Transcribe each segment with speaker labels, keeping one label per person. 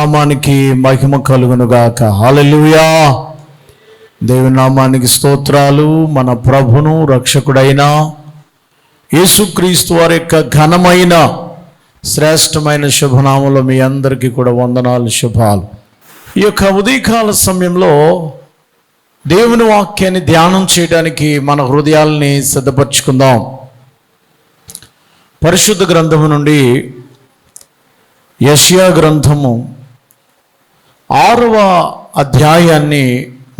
Speaker 1: నామానికి మహిమ కలుగునుగాక. హల్లెలూయా. దేవుని నామానికి స్తోత్రాలు. మన ప్రభును రక్షకుడైన యేసుక్రీస్తు వారి యొక్క ఘనమైన శ్రేష్టమైన శుభనామంలో మీ అందరికీ కూడా వందనాలు, శుభాలు. ఈ యొక్క ఉదయకాల సమయంలో దేవుని వాక్యాన్ని ధ్యానం చేయడానికి మన హృదయాల్ని సిద్ధపరచుకుందాం. పరిశుద్ధ గ్రంథము నుండి యెషయా గ్రంథము 6వ అధ్యాయాన్ని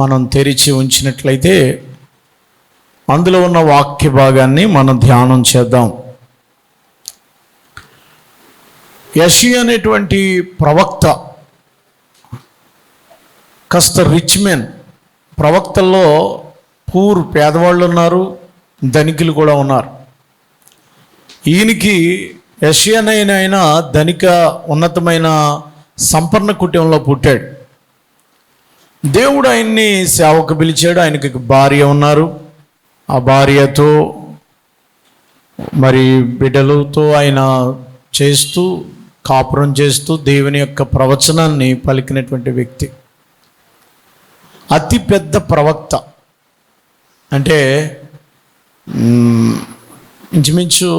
Speaker 1: మనం తెరిచి ఉంచినట్లయితే అందులో ఉన్న వాక్య భాగాన్ని మనం ధ్యానం చేద్దాం. యెషయా అనేటువంటి ప్రవక్త కాస్త రిచ్ మెన్. ప్రవక్తల్లో పేదవాళ్ళు ఉన్నారు, ధనికులు కూడా ఉన్నారు. ఈయనకి యెషయానైన ధనిక ఉన్నతమైన సంపన్న కుటుంబంలో పుట్టాడు. దేవుడు ఆయన్ని సేవకు పిలిచాడు. ఆయనకి భార్య ఉన్నారు. ఆ భార్యతో మరి బిడ్డలతో ఆయన చేస్తూ కాపురం చేస్తూ దేవుని యొక్క ప్రవచనాన్ని పలికినటువంటి వ్యక్తి. అతి పెద్ద ప్రవక్త అంటే ఇంచుమించు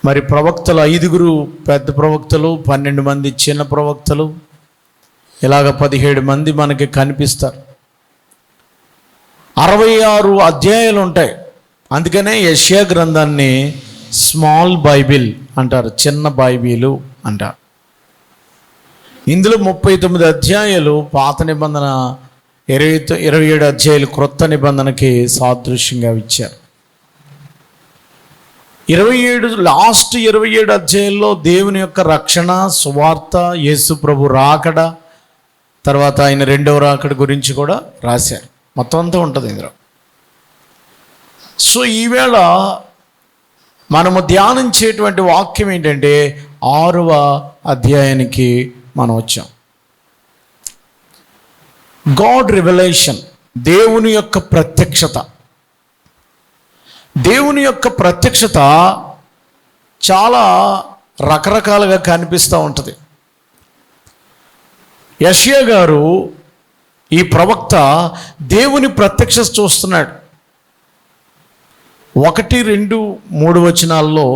Speaker 1: మరి ప్రవక్తలు 5 పెద్ద ప్రవక్తలు, 12 మంది చిన్న ప్రవక్తలు, ఇలాగ 17 మంది మనకి కనిపిస్తారు. 66 అధ్యాయాలు ఉంటాయి. అందుకనే యెషయా గ్రంథాన్ని స్మాల్ బైబిల్ అంటారు, చిన్న బైబిలు అంటారు. ఇందులో 39 అధ్యాయాలు పాత నిబంధన, 27 అధ్యాయాలు క్రొత్త నిబంధనకి సాదృశ్యంగా ఇచ్చారు. 27 అధ్యాయంలో దేవుని యొక్క రక్షణ, సువార్త, యేసు ప్రభు రాకడ, తర్వాత ఆయన రెండవ రాకడ గురించి కూడా రాశారు. మొత్తం అంతా ఉంటుంది ఇందులో. సో ఈవేళ మనము ధ్యానించేటువంటి వాక్యం ఏంటంటే 6వ అధ్యాయానికి మనం వచ్చాం. గాడ్ రివెలేషన్, దేవుని యొక్క ప్రత్యక్షత. దేవుని యొక్క ప్రత్యక్షత చాలా రకరకాలుగా కనిపిస్తూ ఉంటుంది. యెషయా గారు, ఈ ప్రవక్త దేవుని ప్రత్యక్షత చూస్తున్నాడు. 1, 2, 3 వచనాల్లో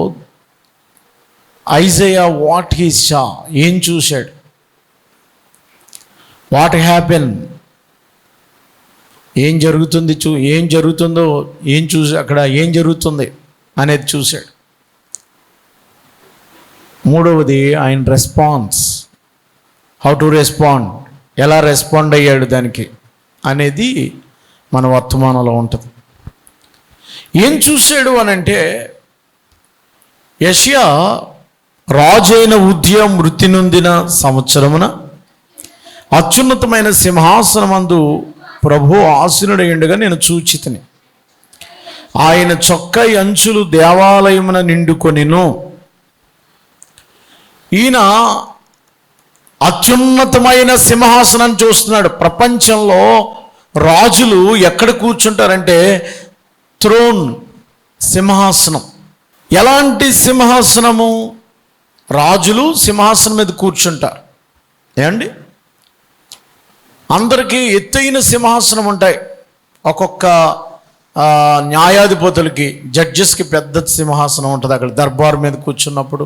Speaker 1: ఐజయా వాట్ హీ సా, ఏం చూశాడు, వాట్ హ్యాపెన్, ఏం జరుగుతుందో ఏం చూసి అక్కడ ఏం జరుగుతుంది అనేది చూశాడు. 3వది ఆయన రెస్పాన్స్, హౌ టు రెస్పాండ్, ఎలా రెస్పాండ్ అయ్యాడు దానికి అనేది మన వర్తమానంలో ఉంటుంది. ఏం చూశాడు అని అంటే, యెషయా రాజైన ఉజ్జియా మృతి నొందిన సంవత్సరమున అత్యున్నతమైన సింహాసనమందు ప్రభు ఆసీనుడయుండగా నేను చూచితిని. ఆయన చొక్కా అంచులు దేవాలయమున నిండుకొనిను. ఈయన అత్యున్నతమైన సింహాసనం చూస్తున్నాడు. ప్రపంచంలో రాజులు ఎక్కడ కూర్చుంటారంటే థ్రోన్, సింహాసనం. ఎలాంటి సింహాసనము? రాజులు సింహాసనం మీద కూర్చుంటారు. ఏమండి, అందరికీ ఎత్తైన సింహాసనం ఉంటాయి. ఒక్కొక్క న్యాయాధిపతులకి, జడ్జెస్కి పెద్ద సింహాసనం ఉంటుంది అక్కడ దర్బార్ మీద కూర్చున్నప్పుడు.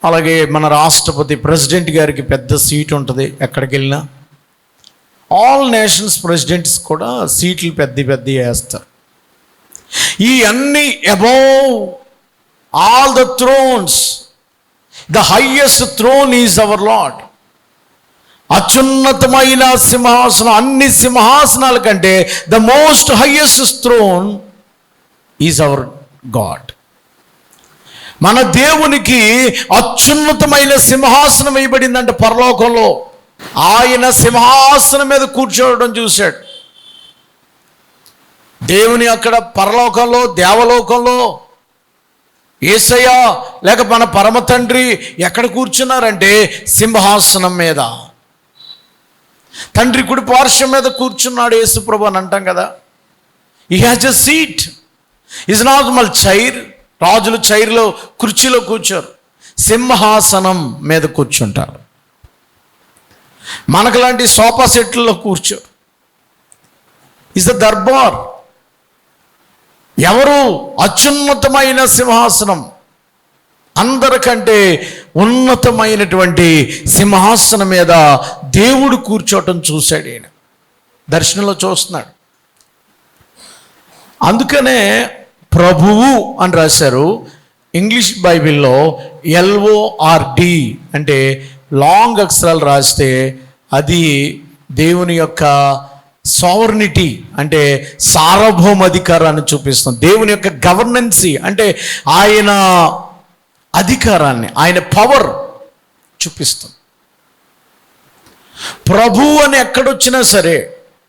Speaker 1: అలాగే మన రాష్ట్రపతి, ప్రెసిడెంట్ గారికి పెద్ద సీట్ ఉంటుంది ఎక్కడికి వెళ్ళినా. ఆల్ నేషన్స్ ప్రెసిడెంట్స్ కూడా సీట్లు పెద్ద వేస్తారు. ఈ అన్ని above all the thrones, the highest throne is our Lord. అత్యున్నతమైన సింహాసనం, అన్ని సింహాసనాల కంటే the most highest throne is our God. మన దేవునికి అత్యున్నతమైన సింహాసనం వేయబడిందంటే పరలోకంలో. ఆయన సింహాసనం మీద కూర్చోవడం చూశాడు. దేవుని అక్కడ పరలోకంలో, దేవలోకంలో యేసయ్య లేక మన పరమ తండ్రి ఎక్కడ కూర్చున్నారంటే సింహాసనం మీద. తండ్రి కుడి పార్శ్వం మీద కూర్చున్నాడు యేసు ప్రభు అని అంటాం కదా. He has a seat. Is normal chair. రాజులు చైర్లో, కుర్చీలో కూర్చోరు. సింహాసనం మీద కూర్చుంటారు. మనకులాంటి సోఫా సెట్లలో కూర్చో. Is the Darbar. ఎవరు? అత్యున్నతమైన సింహాసనం, అందరికంటే ఉన్నతమైనటువంటి సింహాసనం మీద దేవుడు కూర్చోవటం చూశాడు. ఈయన దర్శనంలో చూస్తున్నాడు. అందుకనే ప్రభువు అని రాశారు. ఇంగ్లీష్ బైబిల్లో LORD అంటే లాంగ్ అక్షరాలు రాస్తే అది దేవుని యొక్క సావర్నిటీ అంటే సార్వభౌమాధికారాన్ని చూపిస్తుంది. దేవుని యొక్క గవర్నెన్సీ అంటే ఆయన అధికారాన్ని, ఆయన పవర్ చూపిస్తుంది. ప్రభు అని ఎక్కడొచ్చినా సరే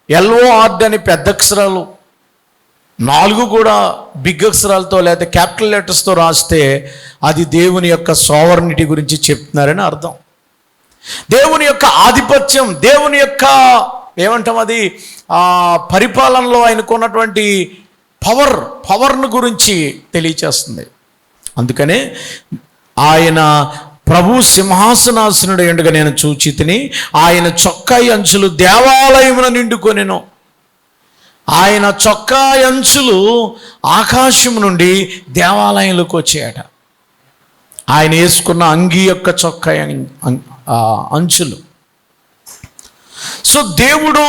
Speaker 1: LORD అని పెద్ద అక్షరాలు, 4 కూడా బిగ్ అక్షరాలతో లేదా క్యాపిటల్ లెటర్స్తో రాస్తే అది దేవుని యొక్క సావర్నిటీ గురించి చెప్తున్నారని అర్థం. దేవుని యొక్క ఆధిపత్యం, దేవుని యొక్క ఏమంటాం అది పరిపాలనలో ఆయనకున్నటువంటి పవర్ను గురించి తెలియచేస్తుంది. అందుకనే ఆయన ప్రభు సింహాసనాసనుడు ఎండుగా నేను చూచితిని, ఆయన చొక్కాయి అంచులు దేవాలయమున నిండుకొనెను. ఆయన చొక్కాయి అంచులు ఆకాశం నుండి దేవాలయంలోకి వచ్చాయట. ఆయన వేసుకున్న అంగీ యొక్క చొక్కాయి అంచులు. సో దేవుడు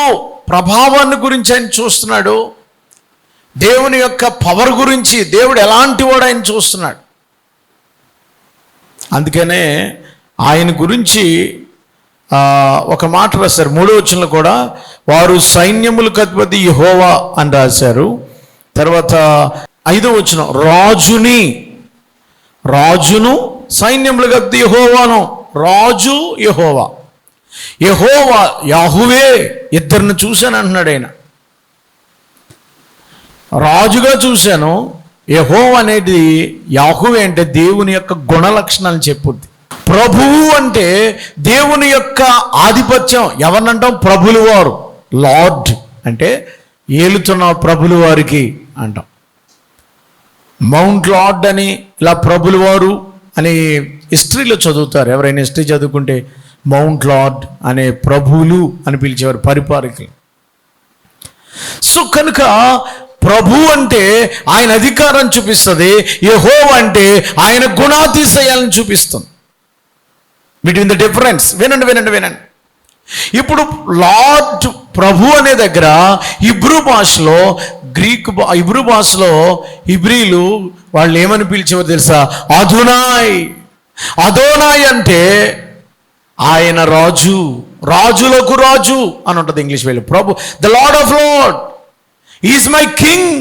Speaker 1: ప్రభావాన్ని గురించి ఆయన చూస్తున్నాడు. దేవుని యొక్క పవర్ గురించి, దేవుడు ఎలాంటి వాడు ఆయన చూస్తున్నాడు. అందుకనే ఆయన గురించి ఒక మాట రాశారు 3వ వచనంలో కూడా, వారు సైన్యములకు అధిపతి యెహోవా అని రాశారు. తర్వాత 5వ వచనం, రాజును సైన్యములకు అధిపతి యెహోవాను. రాజు యెహోవా, యెహోవా యాహువే, ఇద్దరిని చూశాను అంటున్నాడు ఆయన. రాజుగా చూశాను. యెహోవా అనేది యాహువే అంటే దేవుని యొక్క గుణ లక్షణాలను చెప్పుద్ది. ప్రభువు అంటే దేవుని యొక్క ఆధిపత్యం. ఎవరినంటాం? ప్రభులు వారు. లార్డ్ అంటే ఏలుతున్న ప్రభులు వారికి అంటాం. మౌంట్ లార్డ్ అని ఇలా ప్రభులు వారు అని హిస్టరీలో చదువుతారు. ఎవరైనా హిస్టరీ చదువుకుంటే మౌంట్ లార్డ్ అనే ప్రభువులు అని పిలిచేవారు, పరిపాలకులు. సో కనుక ప్రభు అంటే ఆయన అధికారం చూపిస్తుంది, యెహోవా అంటే ఆయన గుణాతిశయాలను చూపిస్తుంది. Between the difference. వినండి. ఇప్పుడు లార్డ్ ప్రభు అనే దగ్గర హిబ్రూ భాషలో హిబ్రీలు వాళ్ళు ఏమని పిలిచేవారు తెలుసా? అదోనాయ్ అంటే ఆయన రాజు, రాజులకు రాజు అని ఉంటుంది ఇంగ్లీష్ వేలు. ప్రభు, the lord of lord is my king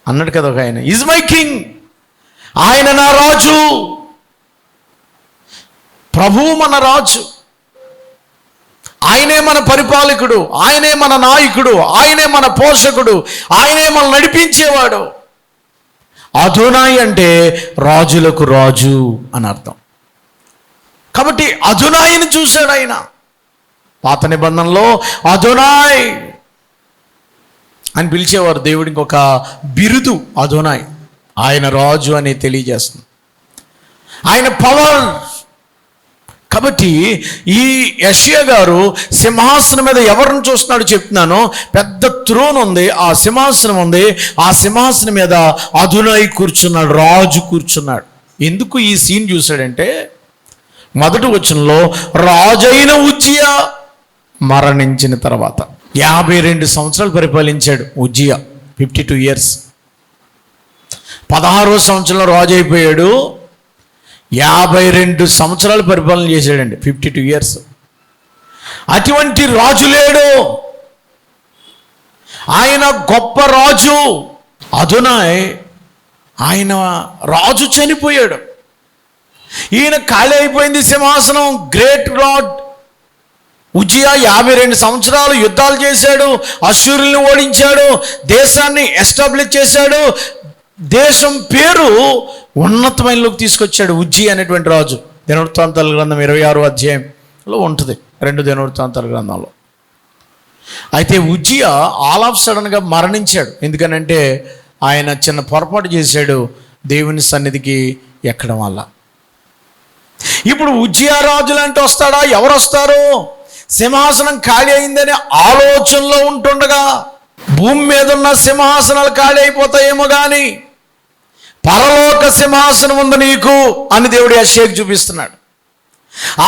Speaker 1: అన్నాడు కదా ఒక ఆయన. ఈజ్ మై కింగ్, ఆయన నా రాజు. ప్రభువు మన రాజు, ఆయనే మన పరిపాలకుడు, ఆయనే మన నాయకుడు, ఆయనే మన పోషకుడు, ఆయనే మనం నడిపించేవాడు. అదోనాయ్ అంటే రాజులకు రాజు అని అర్థం. కాబట్టి అదోనాయిని చూశాడు ఆయన. పాత నిబంధనలో అదోనాయ్ అని పిలిచేవారు. దేవుడికి ఒక బిరుదు అదోనాయ్, ఆయన రాజు అని తెలియజేస్తుంది, ఆయన పవర్. కాబట్టి ఈ యెషయా గారు సింహాసనం మీద ఎవరిని చూస్తున్నాడు చెప్తున్నాను. పెద్ద త్రోన్ ఉంది, ఆ సింహాసనం ఉంది. ఆ సింహాసనం మీద అదోనాయ్ కూర్చున్నాడు, రాజు కూర్చున్నాడు. ఎందుకు ఈ సీన్ చూశాడంటే, మొదటి వచనంలో రాజైన ఉజ్జియా మరణించిన తర్వాత 52 సంవత్సరాలు పరిపాలించాడు ఉజ్జియా, 52 years. 16వ సంవత్సరంలో రాజు అయిపోయాడు. 52 సంవత్సరాలు పరిపాలన చేశాడండి, 52 years. అటువంటి రాజు లేడు. ఆయన గొప్ప రాజు అదోనాయ్. ఆయన రాజు చనిపోయాడు, ఈయన ఖాళీ అయిపోయింది సింహాసనం. గ్రేట్ లార్డ్ ఉజ్జియా 52 సంవత్సరాలు యుద్ధాలు చేశాడు, అశ్షూరుల్ని ఓడించాడు, దేశాన్ని ఎస్టాబ్లిష్ చేశాడు, దేశం పేరు ఉన్నతమైనలోకి తీసుకొచ్చాడు ఉజ్జియా అనేటువంటి రాజు. దినవృత్తాంతాల గ్రంథం 26వ అధ్యాయంలో ఉంటుంది, 2 దినవృత్తాంతాల గ్రంథంలో. అయితే ఉజ్జియా ఆల్ ఆఫ్ సడన్గా మరణించాడు. ఎందుకనంటే ఆయన చిన్న పొరపాటు చేశాడు దేవుని సన్నిధికి ఎక్కడం వల్ల. ఇప్పుడు ఉజ్జియా రాజులు అంటే వస్తాడా? ఎవరు వస్తారు? సింహాసనం ఖాళీ అయిందని ఆలోచనలో ఉంటుండగా భూమి మీద ఉన్న సింహాసనాలు ఖాళీ అయిపోతాయేమో కానీ పరలోక సింహాసనం ఉంది నీకు అని దేవుడు యెషయాకు చూపిస్తున్నాడు.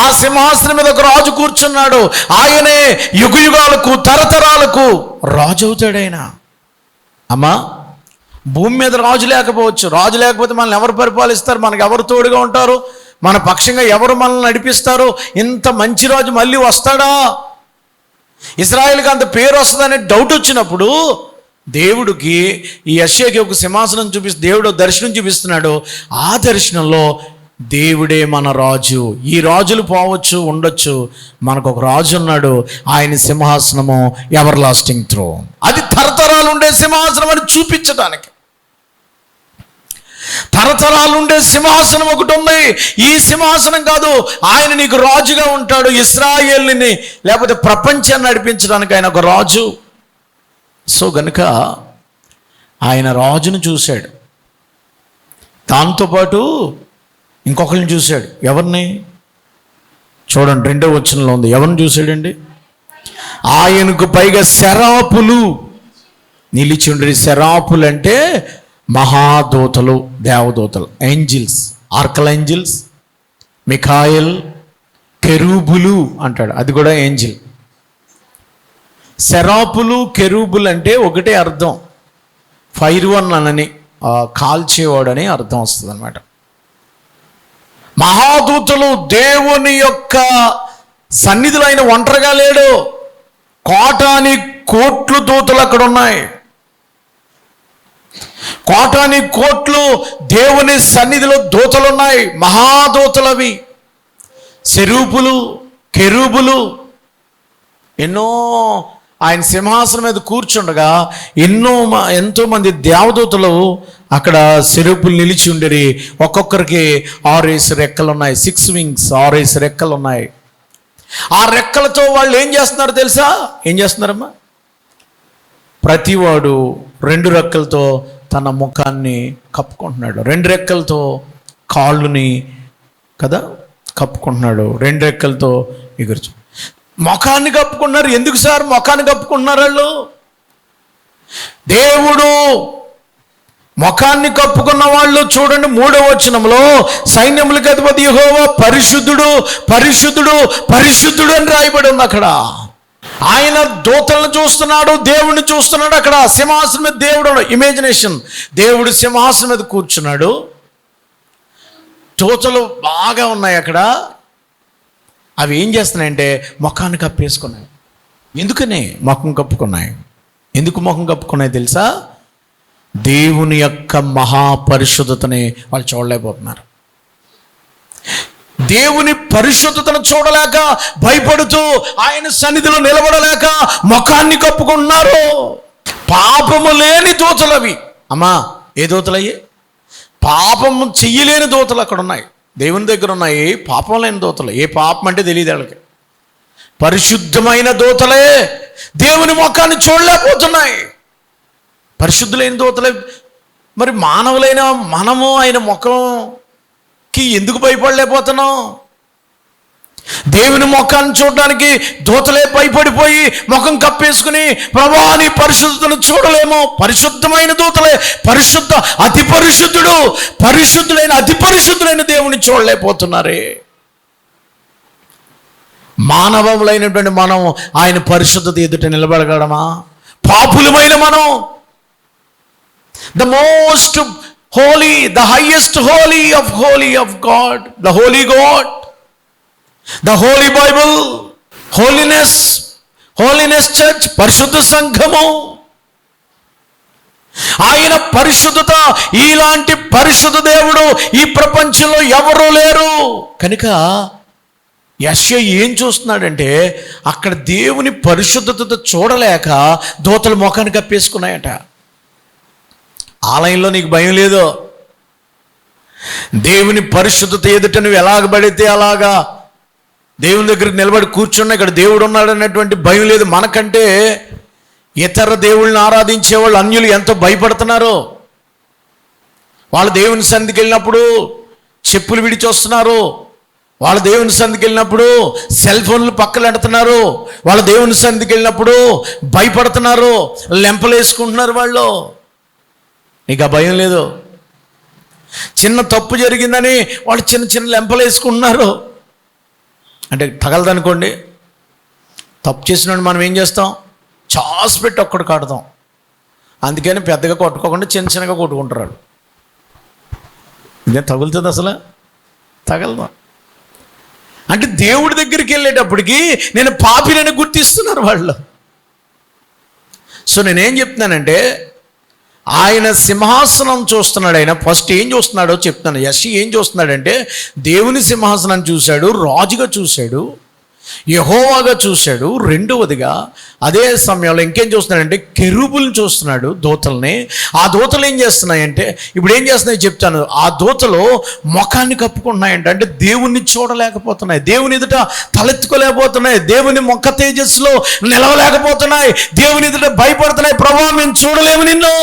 Speaker 1: ఆ సింహాసనం మీద ఒక రాజు కూర్చున్నాడు. ఆయనే యుగయుగాలకు తరతరాలకు రాజు అవుతాడైనా. అమ్మా, భూమి మీద రాజు లేకపోవచ్చు. రాజు లేకపోతే మనల్ని ఎవరు పరిపాలిస్తారు? మనకు ఎవరు తోడుగా ఉంటారు? మన పక్షంగా ఎవరు మనల్ని నడిపిస్తారు? ఇంత మంచి రాజు మళ్ళీ వస్తాడా? ఇశ్రాయేలుకి అంత పేరు వస్తుందనే డౌట్ వచ్చినప్పుడు దేవుడికి ఈ యెషయాకి ఒక సింహాసనం దేవుడు దర్శనం చూపిస్తున్నాడు. ఆ దర్శనంలో దేవుడే మన రాజు. ఈ రాజులు పోవచ్చు, ఉండొచ్చు, మనకు ఒక రాజు ఉన్నాడు. ఆయన సింహాసనము ఎవర్ లాస్టింగ్ థ్రోన్. అది తరతరాలు ఉండే సింహాసనం అని చూపించడానికి. తరతరాలు ఉండే సింహాసనం ఒకటి ఉంది. ఈ సింహాసనం కాదు, ఆయన నీకు రాజుగా ఉంటాడు. ఇశ్రాయేలుని లేకపోతే ప్రపంచాన్ని నడిపించడానికి ఆయన ఒక రాజు. సో గనుక ఆయన రాజును చూశాడు. దాంతోపాటు ఇంకొకరిని చూశాడు. ఎవరిని? చూడండి, 2వ వచనంలో ఉంది. ఎవరిని చూశాడండి? ఆయనకు పైగా శరాపులు నిలిచి ఉండే. శరాపులు అంటే మహాదూతలు, దేవదూతలు, ఏంజిల్స్, ఆర్కల్ మిఖాయల్, కెరూబులు అంటాడు. అది కూడా ఏంజిల్. శరాపులు, కెరూబులు అంటే ఒకటే అర్థం. ఫైర్ వన్ అని, కాల్చేవాడని అర్థం వస్తుంది అన్నమాట. మహాదూతలు దేవుని యొక్క సన్నిధిలో ఆయన ఒంటరిగా లేడు. కోటాని కోట్లు దూతలు అక్కడ ఉన్నాయి. కోటాని కోట్లు దేవుని సన్నిధిలో దూతలు ఉన్నాయి. మహాదూతలవి. శరూపులు, కెరూబులు ఎన్నో ఆయన సింహాసనం మీద కూర్చుండగా ఎంతో మంది దేవదూతలు అక్కడ శరూపులు నిలిచి ఉండేది. ఒక్కొక్కరికి 6 రెక్కలు ఉన్నాయి. 6 wings, 6 రెక్కలు ఉన్నాయి. ఆ రెక్కలతో వాళ్ళు ఏం చేస్తున్నారు తెలుసా? ఏం చేస్తున్నారమ్మా? ప్రతివాడు 2 రెక్కలతో తన ముఖాన్ని కప్పుకుంటున్నాడు. 2 రెక్కలతో కాళ్ళుని కదా కప్పుకుంటున్నాడు. 2 రెక్కలతో ఎగురుచు ముఖాన్ని కప్పుకున్నారు. ఎందుకు సార్ ముఖాన్ని కప్పుకుంటున్నారు వాళ్ళు? దేవుడు ముఖాన్ని కప్పుకున్న వాళ్ళు చూడండి, 3వ వచనంలో సైన్యములకు అధిపతి యెహోవా పరిశుద్ధుడు, పరిశుద్ధుడు, పరిశుద్ధుడు అని రాయబడి ఉంది. అక్కడ ఆయన దూతలను చూస్తున్నాడు, దేవుడిని చూస్తున్నాడు. అక్కడ సింహాసనం మీద దేవుడు, ఇమాజినేషన్, దేవుడు సింహాసనం మీద కూర్చున్నాడు. దూతలు బాగా ఉన్నాయి అక్కడ. అవి ఏం చేస్తున్నాయంటే ముఖాన్ని కప్పేసుకున్నాయి. ఎందుకని ముఖం కప్పుకున్నాయి? ఎందుకు ముఖం కప్పుకున్నాయి తెలుసా? దేవుని యొక్క మహాపరిశుద్ధతని వాళ్ళు చూడలేకపోతున్నారు. దేవుని పరిశుద్ధతను చూడలేక భయపడుతూ ఆయన సన్నిధిలో నిలబడలేక ముఖాన్ని కప్పుకుంటున్నారు. పాపము లేని దూతలు అవి. అమ్మా, ఏ దూతలయ్యి? పాపము చెయ్యలేని దూతలు అక్కడ ఉన్నాయి. దేవుని దగ్గర ఉన్నాయి పాపం లేని దూతలు. ఏ పాపం అంటే తెలియదు వాళ్ళకి. పరిశుద్ధమైన దూతలే దేవుని ముఖాన్ని చూడలేకపోతున్నాయి. పరిశుద్ధులైన దూతలే. మరి మానవులైన మనము ఆయన ముఖంకి ఎందుకు భయపడలేకపోతున్నాం? దేవుని ముఖాన్ని చూడడానికి దూతలే భయపడిపోయి ముఖం కప్పేసుకుని ప్రభువా నీ పరిశుద్ధతను చూడలేము. పరిశుద్ధమైన దూతలే, పరిశుద్ధ అతి పరిశుద్ధుడు, పరిశుద్ధుడైన అతి పరిశుద్ధుడైన దేవుని చూడలేకపోతున్నారే. మానవములైనటువంటి మనం ఆయన పరిశుద్ధత ఎదుట నిలబడగలమా? పాపులమైన మనం the most holy, the highest holy of God, the holy God, the holy Bible, holiness church, పరిశుద్ధ సంఘము. ఆయన పరిశుద్ధత, ఇలాంటి పరిశుద్ధ దేవుడు ఈ ప్రపంచంలో ఎవరూ లేరు. కనుక యెషయా ఏం చూస్తున్నాడంటే అక్కడ దేవుని పరిశుద్ధతతో చూడలేక దూతలు ముఖాన్ని కప్పేసుకున్నాయట. ఆలయంలో నీకు భయం లేదు. దేవుని పరిశుద్ధత ఎదుట నువ్వు ఎలాగబడితే అలాగా దేవుని దగ్గరికి నిలబడి కూర్చున్నా ఇక్కడ దేవుడు ఉన్నాడు అన్నటువంటి భయం లేదు. మనకంటే ఇతర దేవుళ్ళని ఆరాధించే వాళ్ళు అన్యులు ఎంతో భయపడుతున్నారు. వాళ్ళు దేవుని సన్నిధికి వెళ్ళినప్పుడు చెప్పులు విడిచి వస్తున్నారు, వాళ్ళ దేవుని సన్నిధికి వెళ్ళినప్పుడు సెల్ ఫోన్లు పక్కన పెడుతున్నారు, వాళ్ళ దేవుని సన్నిధికి వెళ్ళినప్పుడు భయపడుతున్నారు, లెంపలు వేసుకుంటున్నారు. వాళ్ళు నీకు ఆ భయం లేదు. చిన్న తప్పు జరిగిందని వాళ్ళు చిన్న చిన్న లెంపలు వేసుకుంటున్నారు. అంటే తగలదనుకోండి, తప్పు చేసినప్పుడు మనం ఏం చేస్తాం? చాస్ పెట్టి ఒక్కడు కాడతాం. అందుకని పెద్దగా కొట్టుకోకుండా చిన్న చిన్నగా కొట్టుకుంటారు వాళ్ళు. ఇదే తగులుతుంది అసలు? తగలదు. అంటే దేవుడి దగ్గరికి వెళ్ళేటప్పటికి నేను పాపిని గుర్తిస్తున్నారు వాళ్ళు. సో నేనేం చెప్తున్నానంటే, ఆయన సింహాసనం చూస్తున్నాడు. ఆయన ఫస్ట్ ఏం చూస్తున్నాడో చెప్తున్నాను. యెషయా ఏం చూస్తున్నాడంటే, దేవుని సింహాసనం చూశాడు, రాజుగా చూశాడు, యెహోవాగా చూశాడు. రెండవదిగా అదే సమయంలో ఇంకేం చూస్తున్నాడంటే, కెరూబుల్ని చూస్తున్నాడు, దూతల్ని. ఆ దూతలు ఏం చేస్తున్నాయంటే, ఇప్పుడు ఏం చేస్తున్నాయి చెప్తాను. ఆ దూతలు ముఖాన్ని కప్పుకుంటున్నాయంటే, అంటే దేవుణ్ణి చూడలేకపోతున్నాయి, దేవుని ఎదుట తలెత్తుకోలేకపోతున్నాయి, దేవుని ముఖ తేజస్సులో నిలవలేకపోతున్నాయి, దేవుని ఎదుట భయపడుతున్నాయి. ప్రభువా, మేము చూడలేము నిన్ను.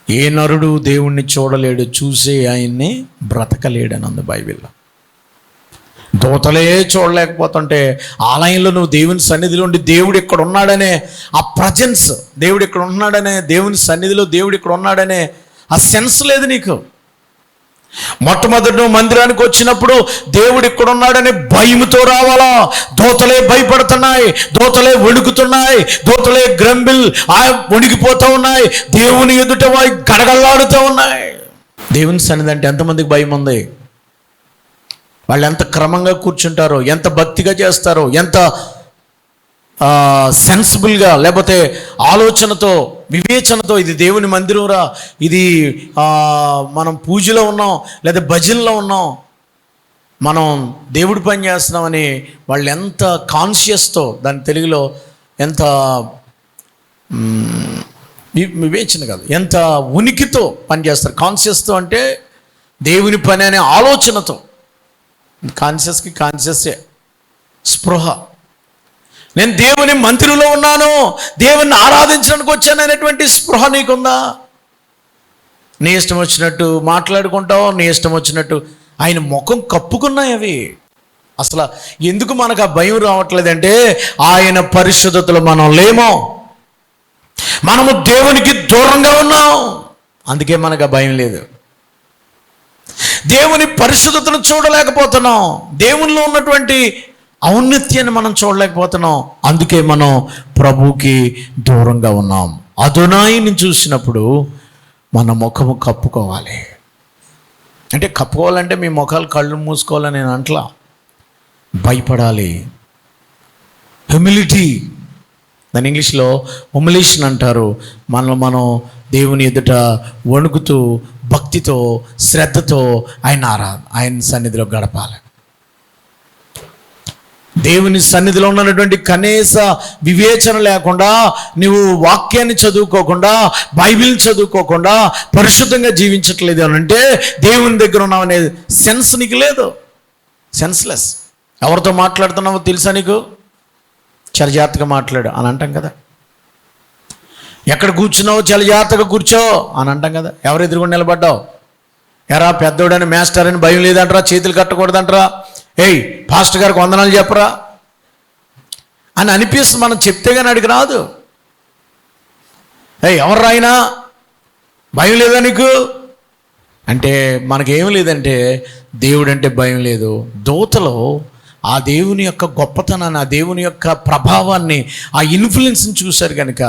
Speaker 1: ఏ నరుడు దేవుణ్ణి చూడలేడు, చూసే ఆయన్ని బ్రతకలేడని అంది బైబిల్లో. దూతలే చూడలేకపోతుంటే ఆలయంలో నువ్వు దేవుని సన్నిధిలో ఉండి దేవుడు ఇక్కడ ఉన్నాడనే ఆ ప్రజెన్స్, దేవుడు ఇక్కడ ఉన్నాడనే, దేవుని సన్నిధిలో దేవుడు ఇక్కడ ఉన్నాడనే ఆ సెన్స్ లేదు నీకు. మొట్టమొదటి నువ్వు మందిరానికి వచ్చినప్పుడు దేవుడు ఇక్కడ ఉన్నాడని భయముతో రావాలా. దూతలే భయపడుతున్నాయి, దూతలే వణుకుతున్నాయి, దూతలే గ్రంబిల్ వణికిపోతూ ఉన్నాయి, దేవుని ఎదుట వాయి గడగడలాడుతూ ఉన్నాయి. దేవుని సన్నిధి అంటే ఎంతమందికి భయం ఉంది? వాళ్ళు ఎంత క్రమంగా కూర్చుంటారో, ఎంత భక్తిగా చేస్తారో, ఎంత సెన్సిబుల్గా, లేకపోతే ఆలోచనతో, వివేచనతో, ఇది దేవుని మందిరంరా, ఇది మనం పూజలో ఉన్నాం లేదా భజనలో ఉన్నాం, మనం దేవుడి పని చేస్తున్నామని వాళ్ళు ఎంత కాన్షియస్తో, దాని తెలుగులో ఎంత వివేచన కాదు, ఎంత ఉనికితో పనిచేస్తారు. కాన్షియస్తో అంటే దేవుని పని అనే ఆలోచనతో. కాన్షియస్సే స్పృహ. నేను దేవుని మందిరంలో ఉన్నాను, దేవుని ఆరాధించడానికి వచ్చాను అనేటువంటి స్పృహ నీకుందా? నీ ఇష్టం వచ్చినట్టు మాట్లాడుకుంటావు, నీ ఇష్టం వచ్చినట్టు. ఆయన ముఖం కప్పుకున్నాయి అవి. అసలు ఎందుకు మనకు ఆ భయం రావట్లేదంటే, ఆయన పరిశుద్ధతలో మనం లేమో, మనము దేవునికి దూరంగా ఉన్నాం, అందుకే మనకు ఆ భయం లేదు. దేవుని పరిశుద్ధతను చూడలేకపోతున్నాం, దేవునిలో ఉన్నటువంటి ఔన్నత్యాన్ని మనం చూడలేకపోతున్నాం, అందుకే మనం ప్రభువుకి దూరంగా ఉన్నాం. అదోనాయిని చూసినప్పుడు మన ముఖము కప్పుకోవాలి. అంటే కప్పుకోవాలంటే మీ ముఖాలు కళ్ళు మూసుకోవాలని నేను అంటలా. భయపడాలి. హ్యూమిలిటీ, దాని ఇంగ్లీష్లో హుమిలేషన్ అంటారు. మనం దేవుని ఎదుట వణుకుతూ భక్తితో శ్రద్ధతో ఆయన సన్నిధిలో గడపాలి. దేవుని సన్నిధిలో ఉన్నటువంటి కనీస వివేచన లేకుండా, నువ్వు వాక్యాన్ని చదువుకోకుండా, బైబిల్ని చదువుకోకుండా పరిశుద్ధంగా జీవించట్లేదు అని అంటే దేవుని దగ్గర ఉన్నావు అనే సెన్స్ నీకు లేదు. సెన్స్లెస్. ఎవరితో మాట్లాడుతున్నావో తెలుసా నీకు? చాలా జాగ్రత్తగా మాట్లాడు అని అంటాం కదా. ఎక్కడ కూర్చున్నావు, చాలా జాగ్రత్తగా కూర్చో అని అంటాం కదా. ఎవరు ఎదురుగుండా నిలబడ్డావు, ఎరా పెద్దోడని మాస్టర్ అని భయం లేదంటరా, చేతులు కట్టకూడదంటరా, ఏయ్ పాస్టర్ గారికి వందనాలు చెప్పరా అని అనిపిస్తుంది. మనం చెప్తే కానీ అడిగి రాదు. ఏయ్ ఎవరు రాయినా భయం లేదా నీకు అంటే మనకేం లేదంటే దేవుడు అంటే భయం లేదు. దూతలో ఆ దేవుని యొక్క గొప్పతనాన్ని, ఆ దేవుని యొక్క ప్రభావాన్ని, ఆ ఇన్ఫ్లుయెన్స్ని చూశారు కనుక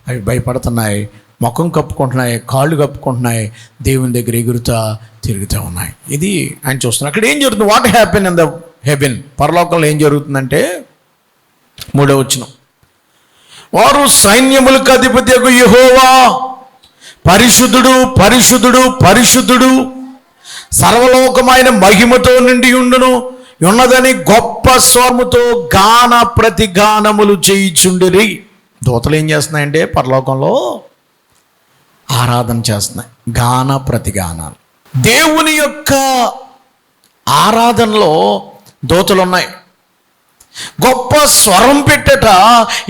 Speaker 1: అవి భయపడుతున్నాయి, ముఖం కప్పుకుంటున్నాయి, కాళ్ళు కప్పుకుంటున్నాయి, దేవుని దగ్గర ఎగురుతా తిరుగుతూ ఉన్నాయి. ఇది ఆయన చూస్తున్నారు. అక్కడ ఏం జరుగుతుంది? What happen in the heaven, పరలోకంలో ఏం జరుగుతుందంటే 3వ వచనం, వారు సైన్యములకు అధిపతియగు యెహోవా పరిశుద్ధుడు పరిశుద్ధుడు పరిశుద్ధుడు సర్వలోకమైన మహిమతో నిండి ఉన్నదని గొప్ప స్వరముతో గాన ప్రతిగానములు చేయుచుండిరి. దూతలు ఏం చేస్తున్నాయంటే పరలోకంలో ఆరాధన చేస్తున్నాయి, గాన ప్రతిగానాలు. దేవుని యొక్క ఆరాధనలో దూతలు ఉన్నాయి. గొప్ప స్వరం పెట్టట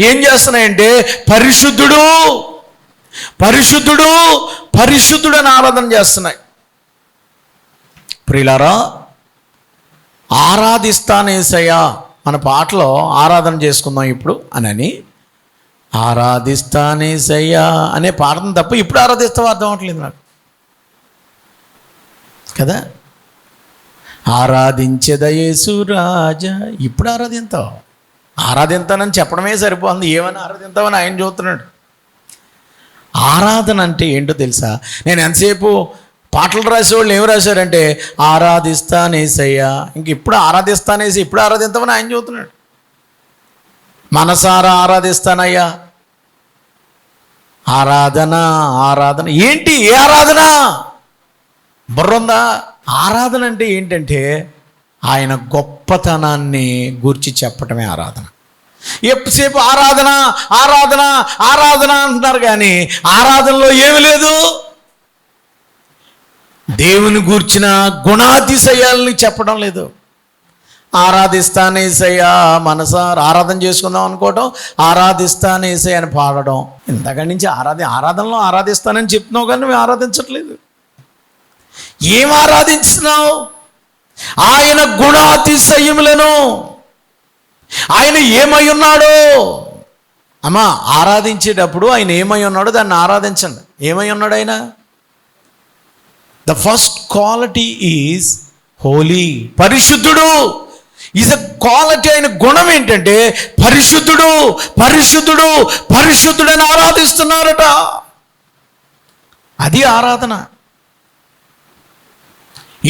Speaker 1: ఏం చేస్తున్నాయంటే పరిశుద్ధుడు పరిశుద్ధుడు పరిశుద్ధుడు అని ఆరాధన చేస్తున్నాయి. ప్రియులారా, ఆరాధిస్తానేసయ్యా, మన పాటలో ఆరాధన చేసుకుందాం ఇప్పుడు అని ఆరాధిస్తానేసయ్యా అనే పాటను తప్ప ఇప్పుడు ఆరాధిస్తావో అర్థం అవట్లేదు నాకు కదా. ఆరాధించేద యేసు రాజా, ఇప్పుడు ఆరాధింతానని చెప్పడమే సరిపోతుంది, ఏమని ఆరాధింతామని ఆయన చూస్తున్నాడు. ఆరాధన అంటే ఏంటో తెలుసా? నేను ఎంతసేపు పాటలు రాసేవాళ్ళు ఏమి రాశారంటే ఆరాధిస్తానేసయ్యా, ఇంక ఇప్పుడు ఆరాధిస్తానేసి ఇప్పుడు ఆరాధిస్తామని ఆయన చూస్తున్నాడు. మనసారా ఆరాధిస్తానయ్యా, ఆరాధన ఆరాధన ఏంటి? ఏ ఆరాధన? బుర్రందా? ఆరాధన అంటే ఏంటంటే ఆయన గొప్పతనాన్ని గూర్చి చెప్పటమే ఆరాధన. ఎప్పుసేపు ఆరాధన ఆరాధన ఆరాధన అంటున్నారు, కానీ ఆరాధనలో ఏమి లేదు. దేవుని గూర్చిన గుణాతిశయాల్ని చెప్పడం లేదు. ఆరాధిస్తానేసయ్యా, మనసారా ఆరాధన చేసుకుందాం అనుకోవటం, ఆరాధిస్తానేసయ్య అని పాడడం. ఇంతకాడి నుంచి ఆరాధనలో ఆరాధిస్తానని చెప్తున్నావు కానీ మేము ఆరాధించట్లేదు. ఏం ఆరాధించినావు? ఆయన గుణాతిశయములను, ఆయన ఏమై ఉన్నాడో. అమ్మా, ఆరాధించేటప్పుడు ఆయన ఏమై ఉన్నాడో దాన్ని ఆరాధించండి. ఏమై ఉన్నాడు ఆయన? The first quality is holy, పరిశుద్ధుడు. Is a quality. ఆయన గుణం ఏంటంటే పరిశుద్ధుడు, పరిశుద్ధుడు, పరిశుద్ధుడని ఆరాధిస్తున్నారట. అది ఆరాధన.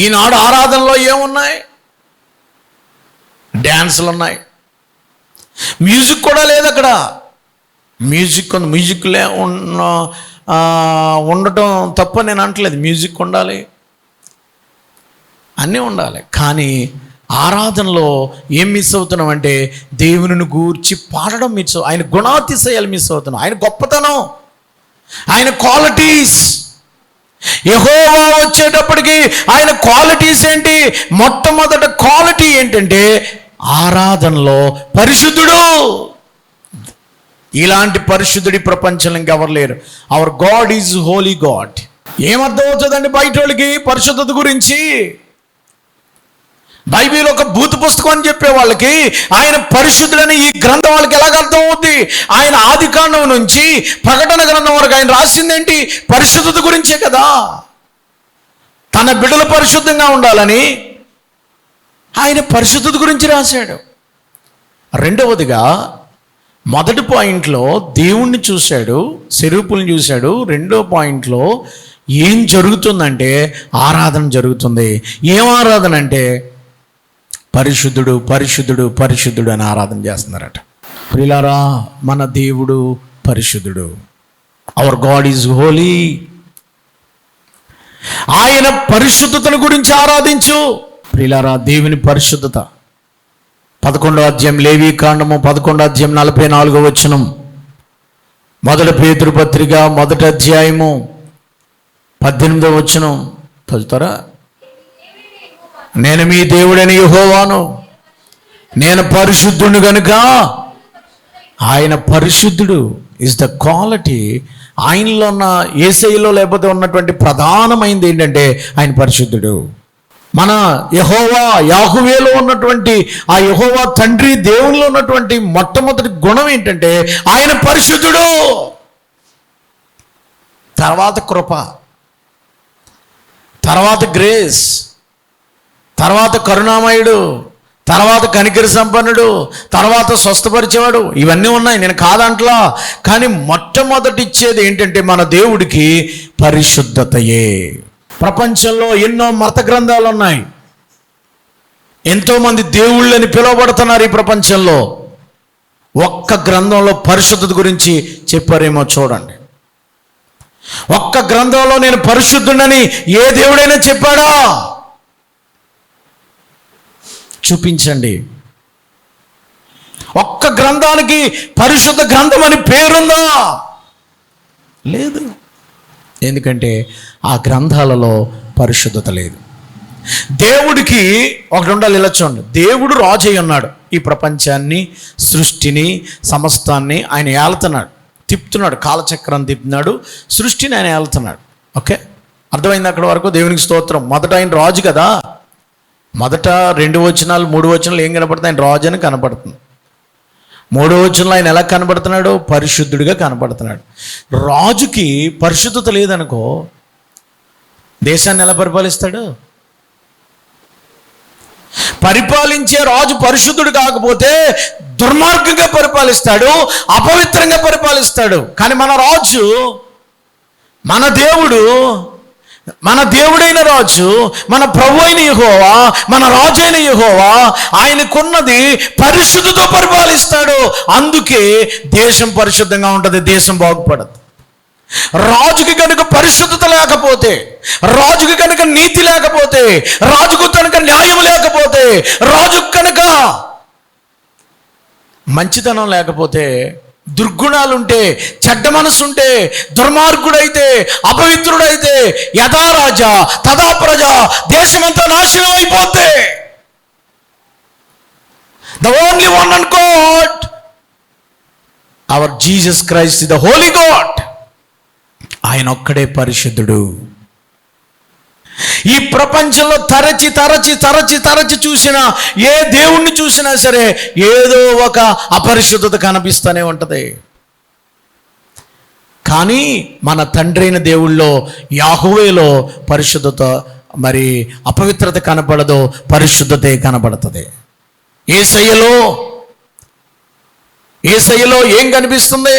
Speaker 1: ఈనాడు ఆరాధనలో ఏమున్నాయి? డ్యాన్సులు ఉన్నాయి, మ్యూజిక్ కూడా లేదు అక్కడ. మ్యూజిక్ ఉండటం తప్ప నేను అంటలేదు, మ్యూజిక్ ఉండాలి, అన్నీ ఉండాలి. కానీ ఆరాధనలో ఏం మిస్ అవుతున్నాం అంటే దేవుని గూర్చి పాడడం మిస్, ఆయన గుణాతిశయాలు మిస్ అవుతున్నాం, ఆయన గొప్పతనం, ఆయన క్వాలిటీస్. యెహోవా వచ్చేటప్పటికి ఆయన క్వాలిటీస్ ఏంటి? మొట్టమొదటి క్వాలిటీ ఏంటంటే ఆరాధనలో పరిశుద్ధుడు. ఇలాంటి పరిశుద్ధుడి ప్రపంచంలో ఇంకెవరు లేరు. Hour God is Holi God. ఏమర్థం అవుతుందండి బయట వాళ్ళకి పరిశుద్ధత గురించి? బైబిల్ ఒక భూత పుస్తకం అని చెప్పే వాళ్ళకి ఆయన పరిశుద్ధులని ఈ గ్రంథం వాళ్ళకి ఎలాగ అర్థం అవుద్ది? ఆయన ఆదికాండం నుంచి ప్రకటన గ్రంథం వరకు ఆయన రాసిందేంటి? పరిశుద్ధత గురించే కదా. తన బిడ్డలు పరిశుద్ధంగా ఉండాలని ఆయన పరిశుద్ధత గురించి రాశాడు. రెండవదిగా, మొదటి పాయింట్లో దేవుణ్ణి చూశాడు, స్వరూపుల్ని చూశాడు. రెండో పాయింట్లో ఏం జరుగుతుందంటే ఆరాధన జరుగుతుంది. ఏం ఆరాధన అంటే పరిశుద్ధుడు పరిశుద్ధుడు పరిశుద్ధుడు అని ఆరాధన చేస్తున్నారట. ప్రియులారా, మన దేవుడు పరిశుద్ధుడు. Hour God is Holi. ఆయన పరిశుద్ధతను గురించి ఆరాధించు. ప్రియులారా, దేవుని పరిశుద్ధత 11వ అధ్యాయం, లేవీకాండము 11వ అధ్యాయం 44వ వచనం, మొదటి పేతురు పత్రిక 1వ అధ్యాయము 18వ వచనం చదువుతారా? నేను మీ దేవుడైన యెహోవాను, నేను పరిశుద్ధుడు కనుక. ఆయన పరిశుద్ధుడు ఇస్ ద క్వాలిటీ. ఆయనలో ఉన్న, యేసయ్యలో లేకపోతే ఉన్నటువంటి ప్రధానమైనది ఏంటంటే ఆయన పరిశుద్ధుడు. మన యెహోవా యాహువేలో ఉన్నటువంటి ఆ యెహోవా తండ్రి దేవునిలో ఉన్నటువంటి మొట్టమొదటి గుణం ఏంటంటే ఆయన పరిశుద్ధుడు. తర్వాత కృప, తర్వాత గ్రేస్, తర్వాత కరుణామయుడు, తర్వాత కనికర సంపన్నుడు, తర్వాత స్వస్థపరిచేవాడు. ఇవన్నీ ఉన్నాయి, నేను కాదంట్లా. కానీ మొట్టమొదటి ఇచ్చేది ఏంటంటే మన దేవుడికి పరిశుద్ధతయే. ప్రపంచంలో ఎన్నో మత గ్రంథాలు ఉన్నాయి, ఎంతోమంది దేవుళ్ళని పిలువబడుతున్నారు ఈ ప్రపంచంలో. ఒక్క గ్రంథంలో పరిశుద్ధత గురించి చెప్పారేమో చూడండి. ఒక్క గ్రంథంలో నేను పరిశుద్ధుడని ఏ దేవుడైనా చెప్పాడా? చూపించండి. ఒక్క గ్రంథానికి పరిశుద్ధ గ్రంథం అని పేరుందా? లేదు. ఎందుకంటే ఆ గ్రంథాలలో పరిశుద్ధత లేదు. దేవుడికి ఒకటి ఉండాలి. ఇలా చూడండి, దేవుడు రాజు అయి ఉన్నాడు. ఈ ప్రపంచాన్ని, సృష్టిని, సమస్తాన్ని ఆయన ఏలుతున్నాడు, తిప్పుతున్నాడు, కాలచక్రాన్ని తిప్పుతున్నాడు, సృష్టిని ఆయన ఏలుతున్నాడు. ఓకే, అర్థమైంది అక్కడ వరకు? దేవునికి స్తోత్రం. మొదట ఆయన రాజు కదా, మొదట 2 వచనాలు 3 వచనాలు ఏం కనపడుతుంది? ఆయన రాజు అని కనపడుతుంది. 3 వచనంలో ఆయన ఎలా కనపడుతున్నాడు? పరిశుద్ధుడిగా కనపడుతున్నాడు. రాజుకి పరిశుద్ధత లేదనుకో, దేశాన్ని ఎలా పరిపాలిస్తాడు? పరిపాలించే రాజు పరిశుద్ధుడు కాకపోతే దుర్మార్గంగా పరిపాలిస్తాడు, అపవిత్రంగా పరిపాలిస్తాడు. కానీ మన రాజు, మన దేవుడు, మన దేవుడైన రాజు, మన ప్రభు అయిన యెహోవా, మన రాజు అయిన యెహోవా, ఆయనకున్నది పరిశుద్ధతో పరిపాలిస్తాడు. అందుకే దేశం పరిశుద్ధంగా ఉంటుంది, దేశం బాగుపడదు. రాజుకి కనుక పరిశుద్ధత లేకపోతే, రాజుకి కనుక నీతి లేకపోతే, రాజుకు కనుక న్యాయం లేకపోతే, రాజుకు కనుక మంచితనం లేకపోతే, దుర్గుణాలుంటే, చెడ్డ మనసుంటే, దుర్మార్గుడైతే, అపవిత్రుడైతే, యథా రాజా తథా ప్రజ, దేశమంతా నాశనం అయిపోతే. The only one and God, hour Jesus Christ, the holy God, ఆయన ఒక్కడే పరిశుద్ధుడు. ఈ ప్రపంచంలో తరచి తరచి తరచి తరచి చూసిన ఏ దేవుణ్ణి చూసినా సరే ఏదో ఒక అపరిశుద్ధత కనిపిస్తూనే ఉంటుంది. కానీ మన తండ్రి అయిన దేవుళ్ళో, యాహోవేలో పరిశుద్ధత, మరి అపవిత్రత కనపడదు, పరిశుద్ధతే కనపడుతుంది. యేసయ్యలో ఏం కనిపిస్తుంది?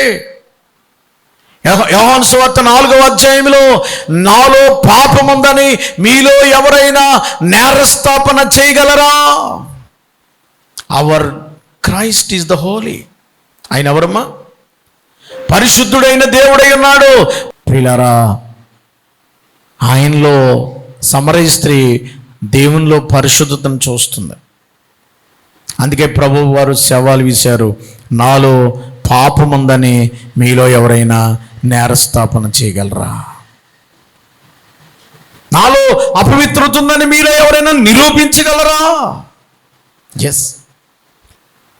Speaker 1: యోహాను సువార్త 4వ అధ్యాయంలో, నాలో పాపముందని మీలో ఎవరైనా నేరస్థాపన చేయగలరా? Our Christ is the holy. ఆయన ఎవరమ్మా? పరిశుద్ధుడైన దేవుడై ఉన్నాడు. ప్రియులారా, ఆయనలో సమరయ స్త్రీ దేవునిలో పరిశుద్ధతను చూస్తుంది. అందుకే ప్రభువు వారు సవాలు విసిరారు, నాలో పాపముందని మీలో ఎవరైనా నేరస్థాపన చేయగలరా? నాలో అపవిత్రత ఉందని మీలో ఎవరైనా నిరూపించగలరా? ఎస్,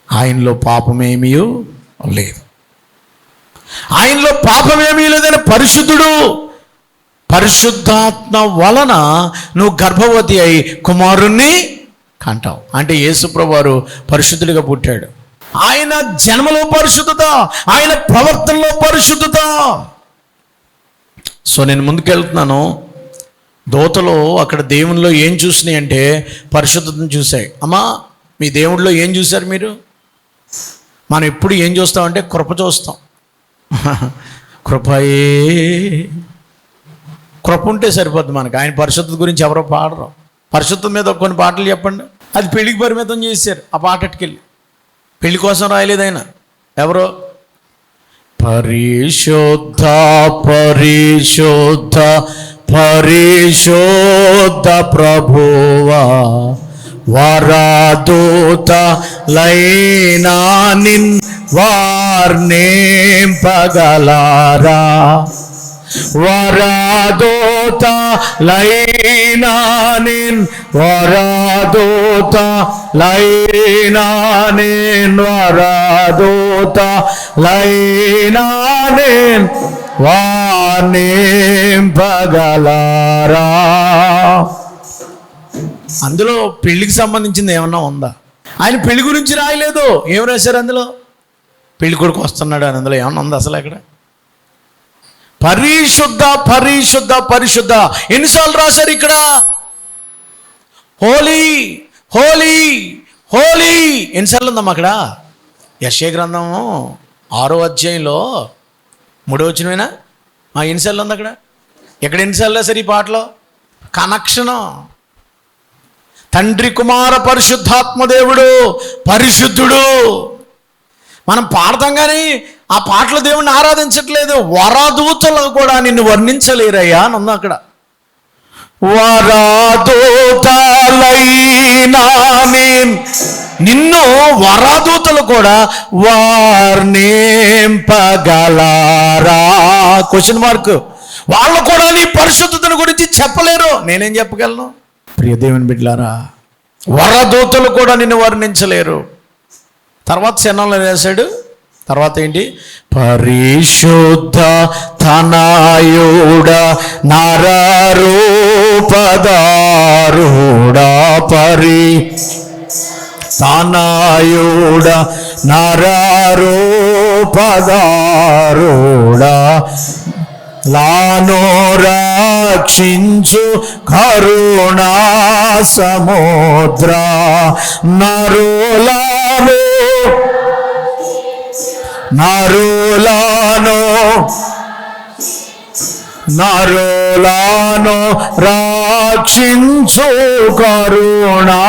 Speaker 1: ఆయనలో పాపమేమీ లేదు, ఆయనలో పాపమేమీ లేదని పరిశుద్ధుడు. పరిశుద్ధాత్మ వలన నువ్వు గర్భవతి అయి కుమారుణ్ణి కంటావు. అంటే యేసుప్రభువు వారు పరిశుద్ధుడిగా పుట్టాడు. ఆయన జన్మలో పరిశుద్ధత, ఆయన ప్రవర్తనలో పరిశుద్ధత. సో నేను ముందుకెళ్తున్నాను. దోతలు అక్కడ దేవునిలో ఏం చూసినాయి అంటే పరిశుద్ధతను చూశాయి. అమ్మా, మీ దేవుడిలో ఏం చూశారు మీరు? మనం ఎప్పుడు ఏం చూస్తామంటే కృప చూస్తాం. కృపయే, కృప ఉంటే సరిపోద్ది మనకు. ఆయన పరిశుద్ధత గురించి ఎవరో పాడరు. పరిశుద్ధత మీద కొన్ని పాటలు చెప్పండి. అది పెళ్లికి పరిమితం చేశారు. ఆ పాటకెళ్ళి పెళ్లి కోసం రాయలేదు ఆయన. ఎవరో పరిశుద్ధ పరిశుద్ధ పరిశుద్ధ ప్రభువా, వరదూత లైనా నిన్ వార్నింపగలరా? వరదూత లైనా నిన్, వరదూత లైనా నిన్, వరదూత లైనా నిన్ వార్నింపగలరా? అందులో పెళ్లికి సంబంధించింది ఏమన్నా ఉందా? ఆయన పెళ్లి గురించి రాయలేదు. ఏం రాశారు అందులో? పెళ్లి కొడుకు వస్తున్నాడు అని అందులో ఏమన్నా ఉందా అసలు? అక్కడ పరిశుద్ధ పరిశుద్ధ పరిశుద్ధ ఎన్నిసార్లు రాశారు ఇక్కడ? హోలీ హోలీ హోలీ ఎన్నిసార్లు ఉందమ్మా అక్కడ? యెషయా గ్రంథము 6వ అధ్యాయంలో 3వ వచనమేనా? ఎన్నిసార్లు ఉంది అక్కడ? ఎక్కడ ఎన్నిసార్లు రాశారు ఈ పాటలో? కనెక్షను. తండ్రి కుమార పరిశుద్ధాత్మ దేవుడు పరిశుద్ధుడు. మనం పాడతాం కానీ ఆ పాటలు దేవుణ్ణి ఆరాధించట్లేదు. వరదూతలు కూడా నిన్ను వర్ణించలేరయ్యా అని ఉంది అక్కడ. వరదూతలైనా నిన్ను వరదూతలు కూడా వర్ణింపగలరా? Question mark. వాళ్ళు కూడా నీ పరిశుద్ధతను గురించి చెప్పలేరు. నేనేం చెప్పగలను? ప్రియ దేవుని బిడ్డలారా, వరదూతలు కూడా నిన్ను వర్ణించలేరు. తర్వాత శరణంలో వేశాడు. తర్వాత ఏంటి? పరిశుద్ధ తనయుడ నరరూప రూపదారుడా పరి తనయుడ నరరూపదారుడా లాను రక్షించు కరుణా సముద్ర నరులను రక్షించు కరుణా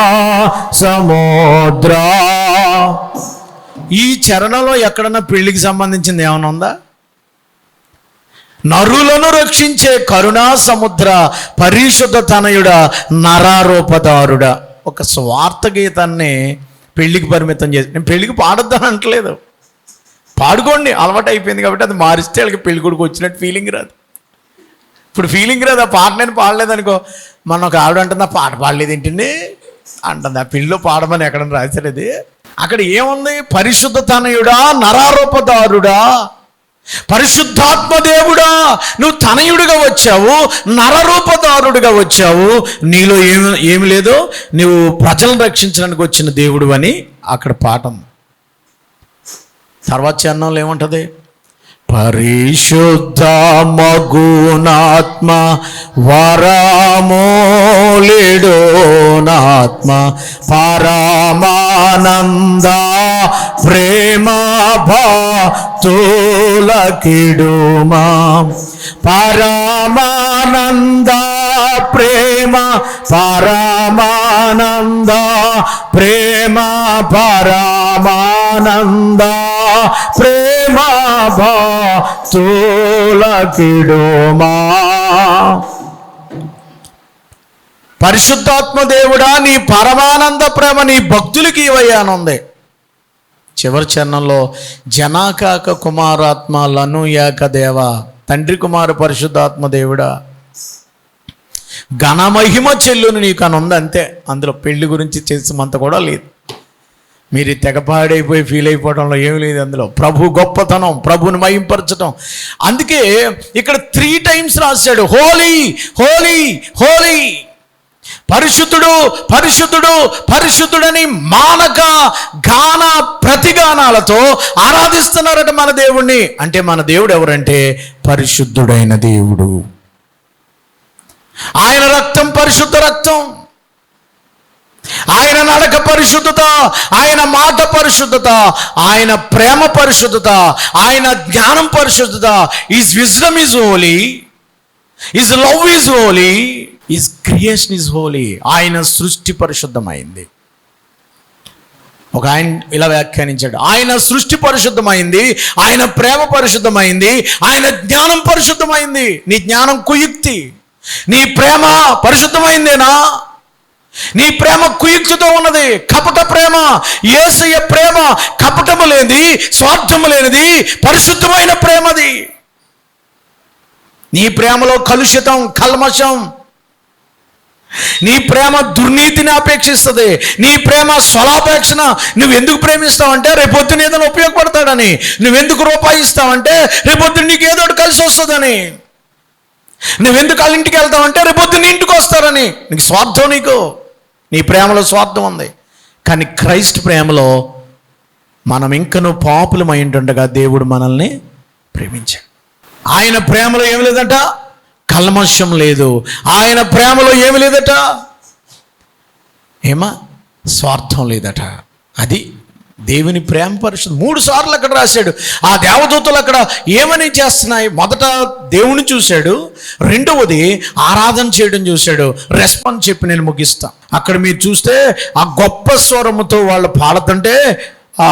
Speaker 1: సముద్ర. ఈ చరణంలో ఎక్కడన్నా పెళ్లికి సంబంధించింది ఏమైనా ఉందా? నరులను రక్షించే కరుణా సముద్ర పరిశుద్ధ తనయుడ నరారూపదారుడా. ఒక స్వార్థ గీతాన్ని పెళ్లికి పరిమితం చేసి, నేను పెళ్లికి పాడొద్దని అంటలేదు, పాడుకోండి, అలవాటు అయిపోయింది కాబట్టి. అది మారిస్తే వాళ్ళకి పెళ్లి కొడుకు వచ్చినట్టు ఫీలింగ్ రాదు. ఇప్పుడు ఫీలింగ్ రాదు. ఆ పాట నేను పాడలేదనుకో, మన ఒక ఆవిడ అంటుంది ఆ పాట పాడలేదు ఏంటండి అంటుంది. ఆ పెళ్ళిలో పాడమని ఎక్కడన్నా రాశారది. అక్కడ ఏముంది? పరిశుద్ధ తనయుడా నరారూపదారుడా, పరిశుద్ధాత్మ దేవుడా, నువ్వు తనయుడిగా వచ్చావు, నరరూపదారుడిగా వచ్చావు, నీలో ఏమి లేదో నువ్వు ప్రజలను రక్షించడానికి వచ్చిన దేవుడు అని అక్కడ పాఠం. తర్వాత చరణంలో ఏముంటుంది? పరిశుద్ధ మగునాత్మ వరమోలిడోనాత్మ పరమానంద ప్రేమ భక్తులకిడుమా పరమానంద ప్రేమ పరమానంద ప్రేమ పరమానంద ప్రేమ భక్తులకిడుమా. పరిశుద్ధాత్మ దేవుడా, నీ పరమానంద ప్రేమ నీ భక్తులకి ఇవయ్యానుంది. చివరి చరణంలో జనాకాక కుమారాత్మ లనుయాక దేవ, తండ్రి కుమార పరిశుద్ధాత్మ దేవుడా ఘనమహిమ చెల్లును నీకు అని ఉంది. అంతే, అందులో పెళ్లి గురించి చేసినంత కూడా లేదు. మీరు తెగపాడైపోయి ఫీల్ అయిపోవడంలో ఏమీ లేదు. అందులో ప్రభు గొప్పతనం, ప్రభుని మహింపరచడం. అందుకే ఇక్కడ 3 times రాశాడు హోలీ హోలీ హోలీ, పరిశుద్ధుడు పరిశుద్ధుడు పరిశుద్ధుడని మానక గాన ప్రతిగానాలతో ఆరాధిస్తున్నారట మన దేవుణ్ణి. అంటే మన దేవుడు ఎవరంటే పరిశుద్ధుడైన దేవుడు. ఆయన రక్తం పరిశుద్ధ రక్తం, ఆయన నడక పరిశుద్ధత, ఆయన మాట పరిశుద్ధత, ఆయన ప్రేమ పరిశుద్ధత, ఆయన జ్ఞానం పరిశుద్ధత. Is wisdom is Holi, is love is Holi, is creation is Holi. ఆయన సృష్టి పరిశుద్ధమైంది. ఒక ఆయన ఇలా వ్యాఖ్యానించాడు, ఆయన సృష్టి పరిశుద్ధమైంది, ఆయన ప్రేమ పరిశుద్ధమైంది, ఆయన జ్ఞానం పరిశుద్ధమైంది. నీ జ్ఞానం కుయుక్తి, నీ ప్రేమ పరిశుద్ధమైందేనా? నీ ప్రేమ కుయుక్తితో ఉన్నది, కపట ప్రేమ. యేసయ్య ప్రేమ కపటము లేనిది, స్వార్థము లేనిది, పరిశుద్ధమైన ప్రేమది. నీ ప్రేమలో కలుషితం, కల్మషం, నీ ప్రేమ దుర్నీతిని అపేక్షిస్తుంది. నీ ప్రేమ స్వలాపేక్షణ. నువ్వెందుకు ప్రేమిస్తావంటే రేపొద్దున ఏదైనా ఉపయోగపడతాడని. నువ్వెందుకు రూపాయి ఇస్తావంటే రేపొద్దున నీకు ఏదో కలిసి వస్తుందని. నువ్వెందుకు వాళ్ళ ఇంటికి వెళ్తావంటే రేపొద్దున నీ ఇంటికి వస్తారని. నీకు స్వార్థం, నీకు నీ ప్రేమలో స్వార్థం ఉంది. కానీ క్రైస్ట్ ప్రేమలో మనం ఇంకనూ పాపులమై ఉంటుండగా దేవుడు మనల్ని ప్రేమించాడు. ఆయన ప్రేమలో ఏమి లేదట, కల్మషం లేదు. ఆయన ప్రేమలో ఏమి లేదట, స్వార్థం లేదట. అది దేవుని ప్రేమ పరిశుద్ధం. 3 సార్లు అక్కడ రాశాడు. ఆ దేవదూతలు అక్కడ ఏమని చేస్తున్నాయి? మొదట దేవుని చూశాడు, రెండవది ఆరాధన చేయడం చూశాడు. రెస్పాన్స్ చెప్పి నేను ముగిస్తా. అక్కడ మీరు చూస్తే ఆ గొప్ప స్వరముతో వాళ్ళు పాడుతుంటే ఆ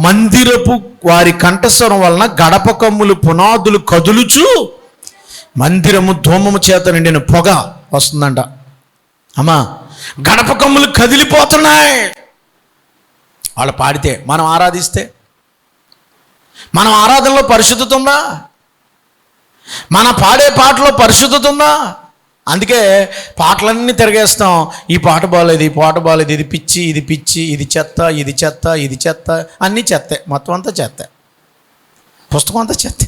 Speaker 1: మందిరపు వారి కంఠస్వరం వలన గడప కమ్ములు పునాదులు కదులుచు మందిరము ధూమము చేత నిండిన పొగ వస్తుందంట. అమ్మా, గడప కమ్ములు కదిలిపోతున్నాయి వాళ్ళు పాడితే. మనం ఆరాధిస్తే, మనం ఆరాధనలో పరిశుద్ధత ఉందా? మన పాడే పాటలో పరిశుద్ధత ఉందా? అందుకే పాటలన్నీ తిరగేస్తాం. ఈ పాట బాగలేదు, ఈ పాట బాగలేదు, ఇది పిచ్చి, ఇది పిచ్చి, ఇది చెత్త, ఇది చెత్త, ఇది చెత్త, అన్నీ చెత్తే. మొత్తం అంతా చెత్తే, పుస్తకం అంతా చెత్తే.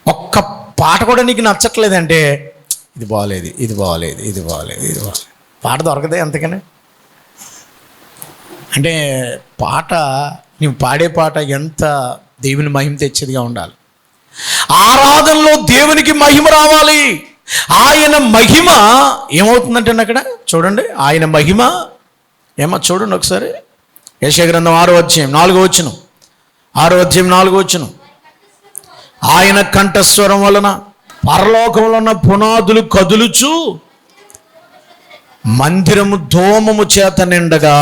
Speaker 1: ఒక్క పాట కూడా నీకు నచ్చట్లేదంటే ఇది బాగలేదు, ఇది బాగలేదు, ఇది బాగలేదు, ఇది బాగలేదు. పాట దొరకదే అంతకనే. అంటే పాట, నువ్వు పాడే పాట ఎంత దేవుని మహిమ తెచ్చేదిగా ఉండాలి. ఆరాధనలో దేవునికి మహిమ రావాలి. ఆయన మహిమ ఏమవుతుందంటే అక్కడ చూడండి, ఆయన మహిమ ఏమో చూడండి ఒకసారి. యెషయా గ్రంథం 6వ అధ్యాయం 4వ వచనం, 6వ అధ్యాయం 4వ వచనం. ఆయన కంఠస్వరం వలన పరలోకంలో ఉన్న పునాదులు కదులుచు మందిరము ధూమము చేత నిండగా.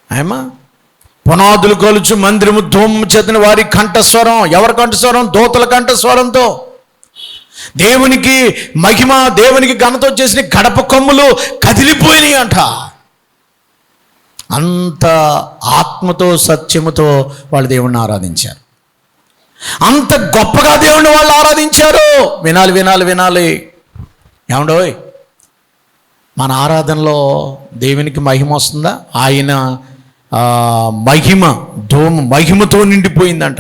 Speaker 1: ఏమా పునాదులు కొలుచు మందిరము ధూమము చేతని వారి కంఠస్వరం. ఎవరి కంఠస్వరం? దూతల కంఠస్వరంతో దేవునికి మహిమ, దేవునికి ఘనత వచ్చేసిన గడప కొమ్ములు కదిలిపోయినాయి అంట. అంత ఆత్మతో సత్యముతో వాళ్ళు దేవుణ్ణి ఆరాధించారు. అంత గొప్పగా దేవుణ్ణి వాళ్ళు ఆరాధించారు. వినాలి వినాలి వినాలి. ఏమండోయ్, మన ఆరాధనలో దేవునికి మహిమ వస్తుందా? ఆయన మహిమ మహిమతో నిండిపోయిందంట.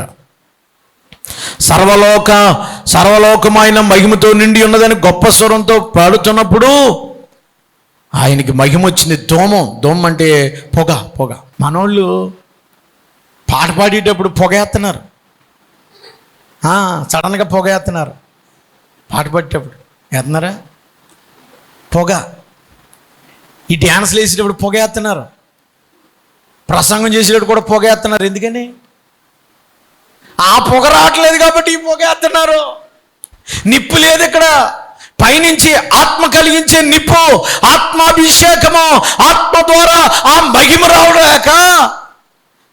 Speaker 1: సర్వలోకమైన మహిమతో నిండి ఉన్నదని గొప్ప స్వరంతో పాడుతున్నప్పుడు ఆయనకి మహిమ వచ్చింది. దోమం అంటే పొగ. మనోళ్ళు పాట పాడేటప్పుడు పొగేస్తున్నారు, సడన్గా పొగేస్తున్నారు. పాట పాడేటప్పుడు వేస్తున్నారా పొగ? ఈ డ్యాన్స్లు వేసేటప్పుడు పొగేస్తున్నారు, ప్రసంగం చేసేటప్పుడు కూడా పొగేస్తున్నారు. ఎందుకని? ఆ పొగ రావట్లేదు కాబట్టి ఈ పొగేస్తున్నారు. నిప్పు లేదు ఇక్కడ. పైనుంచి ఆత్మ కలిగించే నిప్పు, ఆత్మాభిషేకము, ఆత్మ ద్వారా ఆ మహిమ రావడాక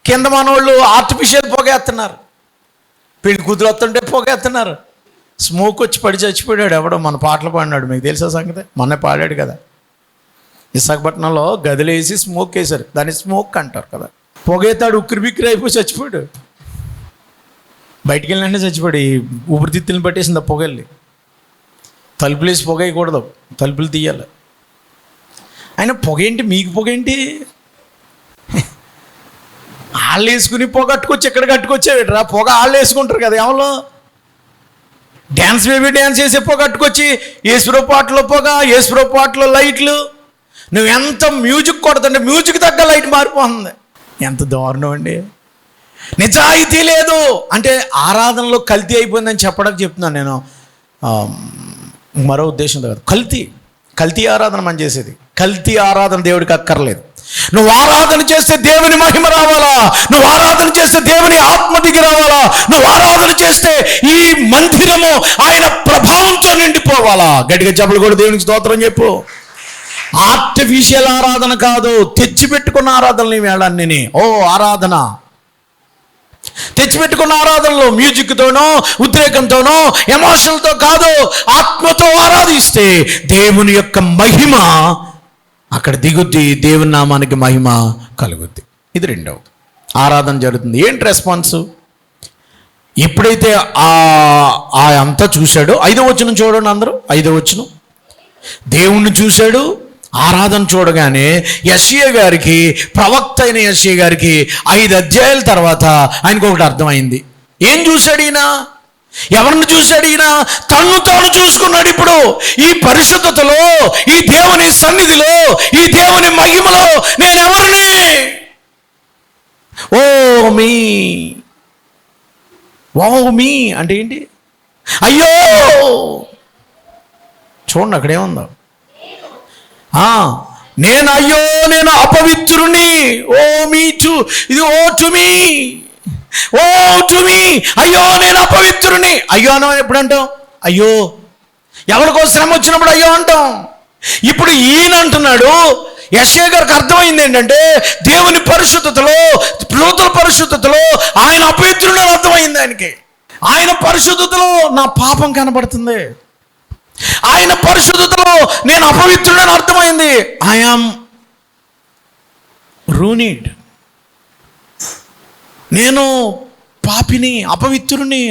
Speaker 1: కింద మనోళ్ళు ఆర్టిఫిషియల్ పొగేస్తున్నారు. పెళ్లి కూతురు వస్తుంటే పొగేస్తున్నారు. స్మోక్ వచ్చి పడి చచ్చిపోయాడు ఎవడో, మన పాటలు పాడినాడు. మీకు తెలుసా సంగతి? మొన్నే పాడాడు కదా. విశాఖపట్నంలో గదిలో వేసి స్మోక్ వేశారు, దాన్ని స్మోక్ అంటారు కదా. పొగేతాడు, ఉక్కిరి బిక్కిరి అయిపోయి చచ్చిపోయాడు. బయటికి వెళ్ళినంటే చచ్చిపోయాడు. ఈ ఊపిరితిత్తులను పట్టేసింది ఆ పొగల్ని. తలుపులు వేసి పొగ వేయకూడదు, తలుపులు తీయాలి. ఆయన పొగేంటి? మీకు పొగేంటి? వాళ్ళు వేసుకుని పొగ కట్టుకొచ్చి ఎక్కడ కట్టుకొచ్చేవిట్రా? పొగ వాళ్ళు వేసుకుంటారు కదా. ఎవరు డ్యాన్స్ బేబీ డ్యాన్స్ చేసే పొగ కట్టుకొచ్చి యేసుప్రభు పాటలో పొగ, యేసుప్రభు పాటలో లైట్లు. నువ్వు ఎంత మ్యూజిక్ కొడుతుంటే మ్యూజిక్ తగ్గ లైట్ మారిపోతుంది. ఎంత దారుణం అండి. నిజాయితీ లేదు అంటే ఆరాధనలో కల్తీ అయిపోయిందని చెప్పడానికి చెప్తున్నాను నేను. మరో ఉద్దేశంతో కాదు. కల్తీ ఆరాధన మనం చేసేది. కల్తీ ఆరాధన దేవుడికి అక్కర్లేదు. నువ్వు ఆరాధన చేస్తే దేవుని మహిమ రావాలా, నువ్వు ఆరాధన చేస్తే దేవుని ఆత్మ దిగి రావాలా, నువ్వు ఆరాధన చేస్తే ఈ మందిరము ఆయన ప్రభావంతో నిండిపోవాలా. గట్టిగా చెప్పలు కూడా దేవునికి స్తోత్రం చెప్పు. ఆర్టిఫిషియల్ ఆరాధన కాదు, తెచ్చిపెట్టుకున్న ఆరాధనలు ఈ వేళాన్ని. ఆరాధన తెచ్చిపెట్టుకున్న ఆరాధనలో మ్యూజిక్తోనో ఉద్రేకంతోనో ఎమోషన్తో కాదు, ఆత్మతో ఆరాధిస్తే దేవుని యొక్క మహిమ అక్కడ దిగుద్ది, దేవుని నామానికి మహిమ కలుగుద్ది. ఇది రెండవ ఆరాధన జరుగుతుంది. ఏంటి రెస్పాన్స్? ఎప్పుడైతే అంతా చూశాడో, 5వ వచనం చూడండి అందరూ. 5వ వచనం, దేవుణ్ణి చూశాడు. ఆరాధన చూడగానే యెషయా గారికి, ప్రవక్త అయిన యెషయా గారికి 5 అధ్యాయాల తర్వాత ఆయనకు ఒకటి అర్థమైంది. ఏం చూశాడు ఈయన? ఎవరిని చూశాడు ఈయన? తన్ను తాను చూసుకున్నాడు. ఇప్పుడు ఈ పరిశుద్ధతలో, ఈ దేవుని సన్నిధిలో, ఈ దేవుని మహిమలో నేను ఎవరిని? ఓ మీ అంటే ఏంటి? అయ్యో చూడండి అక్కడేముందో. నేను అపవిత్రుని. అయ్యో నేను అపవిత్రుని. అయ్యో అనం ఎప్పుడు అంటాం? అయ్యో ఎవరికో శ్రమ వచ్చినప్పుడు అయ్యో అంటాం. ఇప్పుడు ఈయన అంటున్నాడు, యెషయా గారికి అర్థమైంది ఏంటంటే దేవుని పరిశుద్ధతలో, దూతల పరిశుద్ధతలో ఆయన అపవిత్రుడు అర్థమైంది ఆయనకి. ఆయన పరిశుద్ధతలో నా పాపం కనబడుతుంది, ఆయన పరిశుద్ధతలో నేను అపవిత్రుడని అర్థమైంది. ఐ యామ్ రూనీడ్, నేను పాపిని, అపవిత్రుని.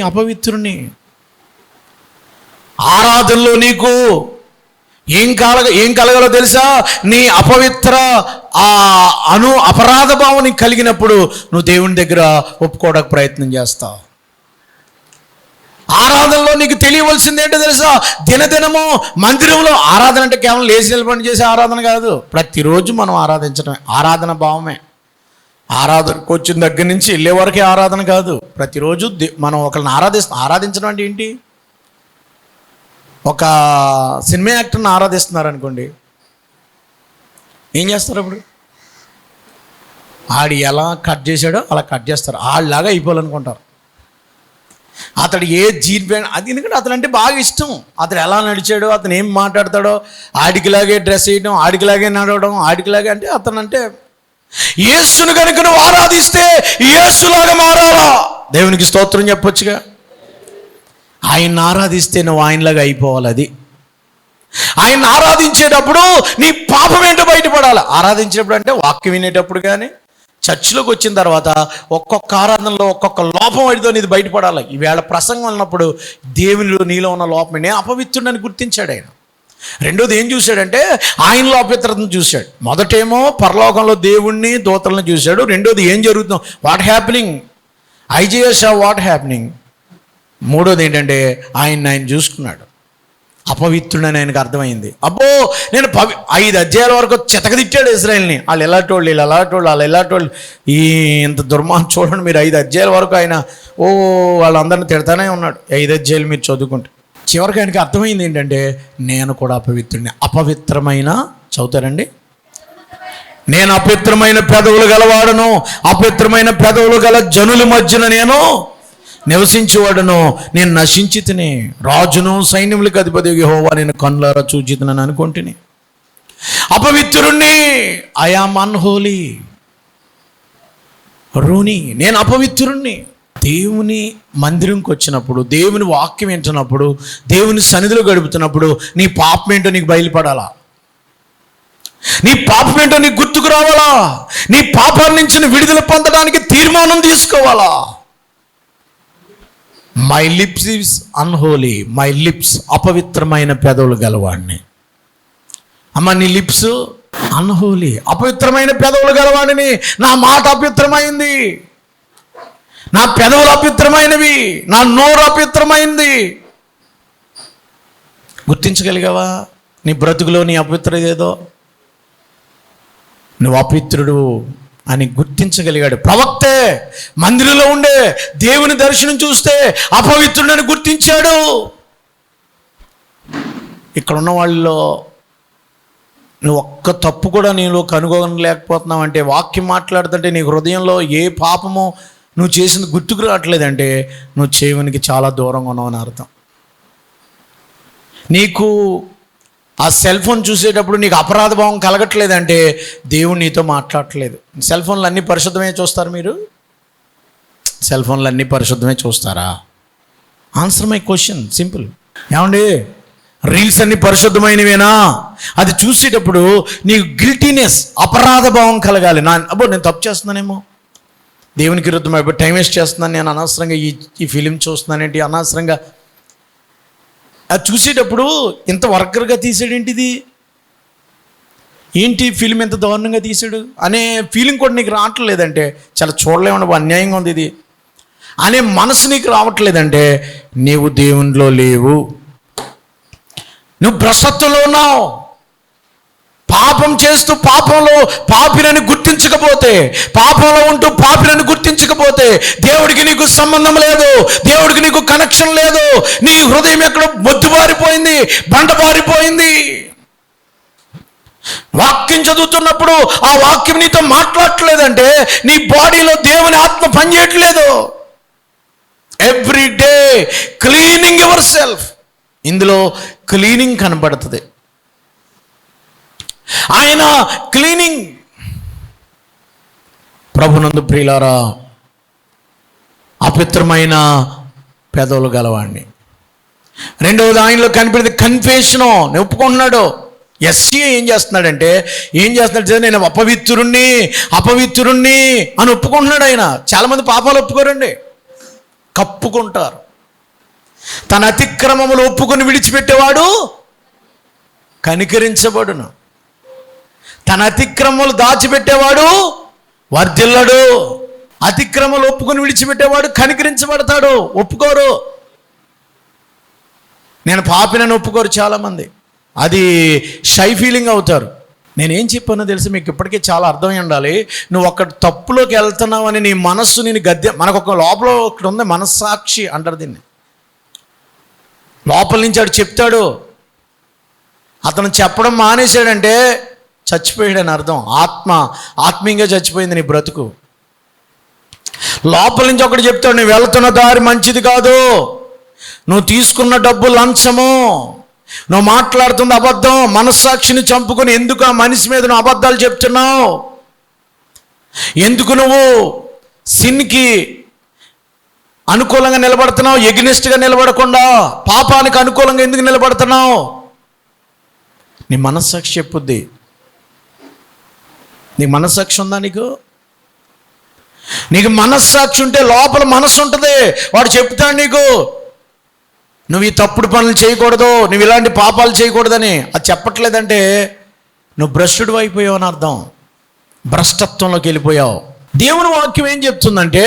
Speaker 1: ఆరాధనలో నీకు ఏం కలగాలో తెలుసా? నీ అపవిత్ర అపరాధ భావం నీకు కలిగినప్పుడు నువ్వు దేవుని దగ్గర ఒప్పుకోవడానికి ప్రయత్నం చేస్తావు. ఆరాధనలో నీకు తెలియవలసింది ఏంటో తెలుసా? దినదినము మందిరంలో ఆరాధన అంటే కేవలం లేచి నిలబడి చేసే ఆరాధన కాదు. ప్రతిరోజు మనం ఆరాధించడమే ఆరాధన భావమే. ఆరాధనకు వచ్చిన దగ్గర నుంచి వెళ్ళే వరకే ఆరాధన కాదు. ప్రతిరోజు మనం ఒకరిని ఆరాధించడం అంటే ఏంటి? ఒక సినిమా యాక్టర్ని ఆరాధిస్తున్నారు అనుకోండి, ఏం చేస్తారు? అప్పుడు ఆడు ఎలా కట్ చేశాడో అలా కట్ చేస్తారు. ఆళ్ళలాగా అయిపోవాలనుకుంటారు. అతడు ఏ జీన్ ప్యాంట్ అది, ఎందుకంటే అతను అంటే బాగా ఇష్టం. అతడు ఎలా నడిచాడో, అతను ఏం మాట్లాడతాడో, ఆడికిలాగే డ్రెస్ వేయడం, ఆడికిలాగే నడవడం, ఆడికిలాగే అంటే అతను అంటే యేసును కనుక నువ్వు ఆరాధిస్తే యేసులాగా మారాలా? దేవునికి స్తోత్రం చెప్పొచ్చుగా. ఆయన్ని ఆరాధిస్తే నువ్వు ఆయనలాగా అయిపోవాలి. అది ఆయన్ని ఆరాధించేటప్పుడు నీ పాపం ఏంటో బయటపడాలి. ఆరాధించేటప్పుడు అంటే వాక్యం వినేటప్పుడు కానీ చర్చిలోకి వచ్చిన తర్వాత ఒక్కొక్క ఆరాధనలో ఒక్కొక్క లోపం అడితో నీది బయటపడాలి. ఈవేళ ప్రసంగం అన్నప్పుడు దేవునిలో నీలో ఉన్న లోపమే అపవిత్రుడని గుర్తించాడు ఆయన. రెండోది ఏం చూశాడంటే ఆయనలో అపవిత్రతను చూశాడు. మొదటేమో పరలోకంలో దేవుణ్ణి దూతలను చూశాడు. రెండోది ఏం జరుగుతుందో, వాట్ హ్యాపెనింగ్, ఐజేఎస్ వాట్ హ్యాపెనింగ్. మూడోది ఏంటంటే ఆయన చూసుకున్నాడు. అపవిత్రుడని ఆయనకు అర్థమైంది. అబ్బో నేను 5 అధ్యాయాల వరకు చెతకదిట్టాడు ఇశ్రాయేల్ని. వాళ్ళు ఎలాంటోళ్ళు, వీళ్ళు ఎలాంటోళ్ళు, వాళ్ళు ఎలాంటోళ్ళు, ఈ ఇంత దుర్మార్గం చూడండి మీరు. 5 అధ్యాయాల వరకు ఆయన వాళ్ళందరిని తిడతానే ఉన్నాడు. 5 అధ్యాయాలు మీరు చదువుకుంటే చివరికి ఆయనకి అర్థమైంది ఏంటంటే నేను కూడా అపవిత్రుడిని. అపవిత్రమైన చదువుతారండి, నేను అపవిత్రమైన పెదవులు గలవాడను, అపవిత్రమైన పెదవులు గల జనుల మధ్యన నేను నివసించేవాడును, నేను నశించి తిని రాజును సైన్యములకు అధిపతి యెహోవా నేను కన్నులారా చూచితనని అనుకుంటుని. అపవిత్రుణ్ణి, ఐ యామ్ అన్హోలీ రూని, నేను అపవిత్రుణ్ణి. దేవుని మందిరంకి వచ్చినప్పుడు, దేవుని వాక్యం వింటున్నప్పుడు, దేవుని సన్నిధిలో గడుపుతున్నప్పుడు నీ పాపం ఏంటో నీకు బయలుపడాలా? నీ పాపం ఏంటో నీకు గుర్తుకు రావాలా? నీ పాపాల నుంచి విడుదల పొందడానికి తీర్మానం తీసుకోవాలా? My lips is unholy, my lips, అపవిత్రమైన పెదవులు గలవాడిని. అమ్మ నీ లిప్స్ అన్హోలీ, అపవిత్రమైన పెదవులు గలవాడిని. నా మాట అపవిత్రమైంది, నా పెదవులు అపవిత్రమైనవి, నా నోరు అపవిత్రమైంది. గుర్తించగలిగావా నీ బ్రతుకులో నీ అపవిత్రత ఏదో? నువ్వు అపవిత్రుడు అని గుర్తించగలిగాడు ప్రవక్తే. మందిరంలో ఉండే దేవుని దర్శనం చూస్తే అపవిత్రుడని గుర్తించాడు. ఇక్కడ ఉన్న వాళ్ళలో నువ్వు ఒక్క తప్పు కూడా నీలో కనుగొనలేకపోతున్నావు అంటే, వాక్యం మాట్లాడుతుంటే నీ హృదయంలో ఏ పాపమో నువ్వు చేసింది గుర్తుకు రావట్లేదంటే నువ్వు దేవునికి చాలా దూరంగా ఉన్నావని అర్థం. నీకు ఆ సెల్ ఫోన్ చూసేటప్పుడు నీకు అపరాధ భావం కలగట్లేదంటే దేవుడు నీతో మాట్లాడట్లేదు. సెల్ ఫోన్లు అన్నీ పరిశుద్ధమే చూస్తారు మీరు? సెల్ ఫోన్లు అన్నీ పరిశుద్ధమే చూస్తారా? Answer my question simple. ఏమండి, రీల్స్ అన్నీ పరిశుద్ధమైనవేనా? అది చూసేటప్పుడు నీకు గిల్టీనెస్, అపరాధ భావం కలగాలి. నేను తప్పు చేస్తున్నానేమో, దేవునికి విరుద్ధం టైం వేస్ట్ చేస్తున్నాను, నేను అనవసరంగా ఈ ఫిలిం చూస్తున్నానేంటి, అనవసరంగా అది చూసేటప్పుడు ఇంత వర్కర్గా తీసాడేంటిది, ఏంటి ఫిలిం ఎంత దారుణంగా తీసాడు అనే ఫీలింగ్ కూడా నీకు రావట్లేదంటే చాలా చూడలేమన్నా, అన్యాయంగా ఉంది ఇది అనే మనసు నీకు రావట్లేదంటే నీవు దేవునిలో లేవు, నువ్వు భ్రష్టత్వంలో ఉన్నావు. పాపం చేస్తూ పాపంలో పాపినని గుర్తించకపోతే, పాపంలో ఉంటూ పాపినని గుర్తించకపోతే దేవుడికి నీకు సంబంధం లేదు, దేవుడికి నీకు కనెక్షన్ లేదు. నీ హృదయం ఎక్కడో మొద్దుబారిపోయింది, బండబారిపోయింది. వాక్యం చదువుతున్నప్పుడు ఆ వాక్యం నీతో మాట్లాడట్లేదంటే నీ బాడీలో దేవుని ఆత్మ పనిచేయట్లేదు. Every day cleaning your self, ఇందులో క్లీనింగ్ కనబడుతుంది. ఆయన క్లీనింగ్. ప్రభునందు ప్రియులారా, అపవిత్రమైన పెదవులు గలవాడిని. రెండవది ఆయనలో కనిపెడితే కన్ఫెషను, ఒప్పుకుంటున్నాడు. ఎస్సీ ఏం చేస్తున్నాడంటే నేను అపవిత్రుణ్ణి అని ఒప్పుకుంటున్నాడు ఆయన. చాలామంది పాపాలు ఒప్పుకోరండి, కప్పుకుంటారు. తన అతిక్రమములు ఒప్పుకొని విడిచిపెట్టేవాడు కనికరించబడును, తన అతిక్రమములు దాచిపెట్టేవాడు వర్ధిల్లడు. అతిక్రమలు ఒప్పుకొని విడిచిపెట్టేవాడు కనికరించబడతాడు. ఒప్పుకోరు. నేను పాపినని ఒప్పుకోరు చాలామంది, అది షై ఫీలింగ్ అవుతారు. నేనేం చెప్పానో తెలిసి మీకు ఇప్పటికే చాలా అర్థమై ఉండాలి. నువ్వు ఒక్క తప్పులోకి వెళ్తున్నావు అని నీ మనస్సు నేను మనకు ఒక లోపల ఒకటి ఉంది, మనస్సాక్షి అంటారు దీన్ని. లోపల నుంచి ఆడు చెప్తాడు. అతను చెప్పడం మానేశాడంటే చచ్చిపోయాడని అర్థం. ఆత్మీయంగా చచ్చిపోయింది నీ బ్రతుకు. లోపల నుంచి ఒకటి చెప్తాడు, నువ్వు వెళ్తున్న దారి మంచిది కాదు, నువ్వు తీసుకున్న డబ్బు లంచము, నువ్వు మాట్లాడుతున్న అబద్ధం, మనస్సాక్షిని చంపుకొని ఎందుకు ఆ మనిషి మీద నువ్వు అబద్ధాలు చెప్తున్నావు, ఎందుకు నువ్వు సిన్కి అనుకూలంగా నిలబడుతున్నావు, ఎగ్నెస్ట్గా నిలబడకుండా పాపానికి అనుకూలంగా ఎందుకు నిలబడుతున్నావు? నీ మనస్సాక్షి చెప్పుద్ది. నీ మనస్సాక్షి ఉందా? నీకు మనస్సాక్షి ఉంటే లోపల మనస్సు ఉంటుంది. వాడు చెప్తాడు నీకు, నువ్వు ఈ తప్పుడు పనులు చేయకూడదు, నువ్వు ఇలాంటి పాపాలు చేయకూడదని. అది చెప్పట్లేదంటే నువ్వు భ్రష్టుడు అయిపోయావు అని అర్థం. భ్రష్టత్వంలోకి వెళ్ళిపోయావు. దేవుని వాక్యం ఏం చెప్తుందంటే,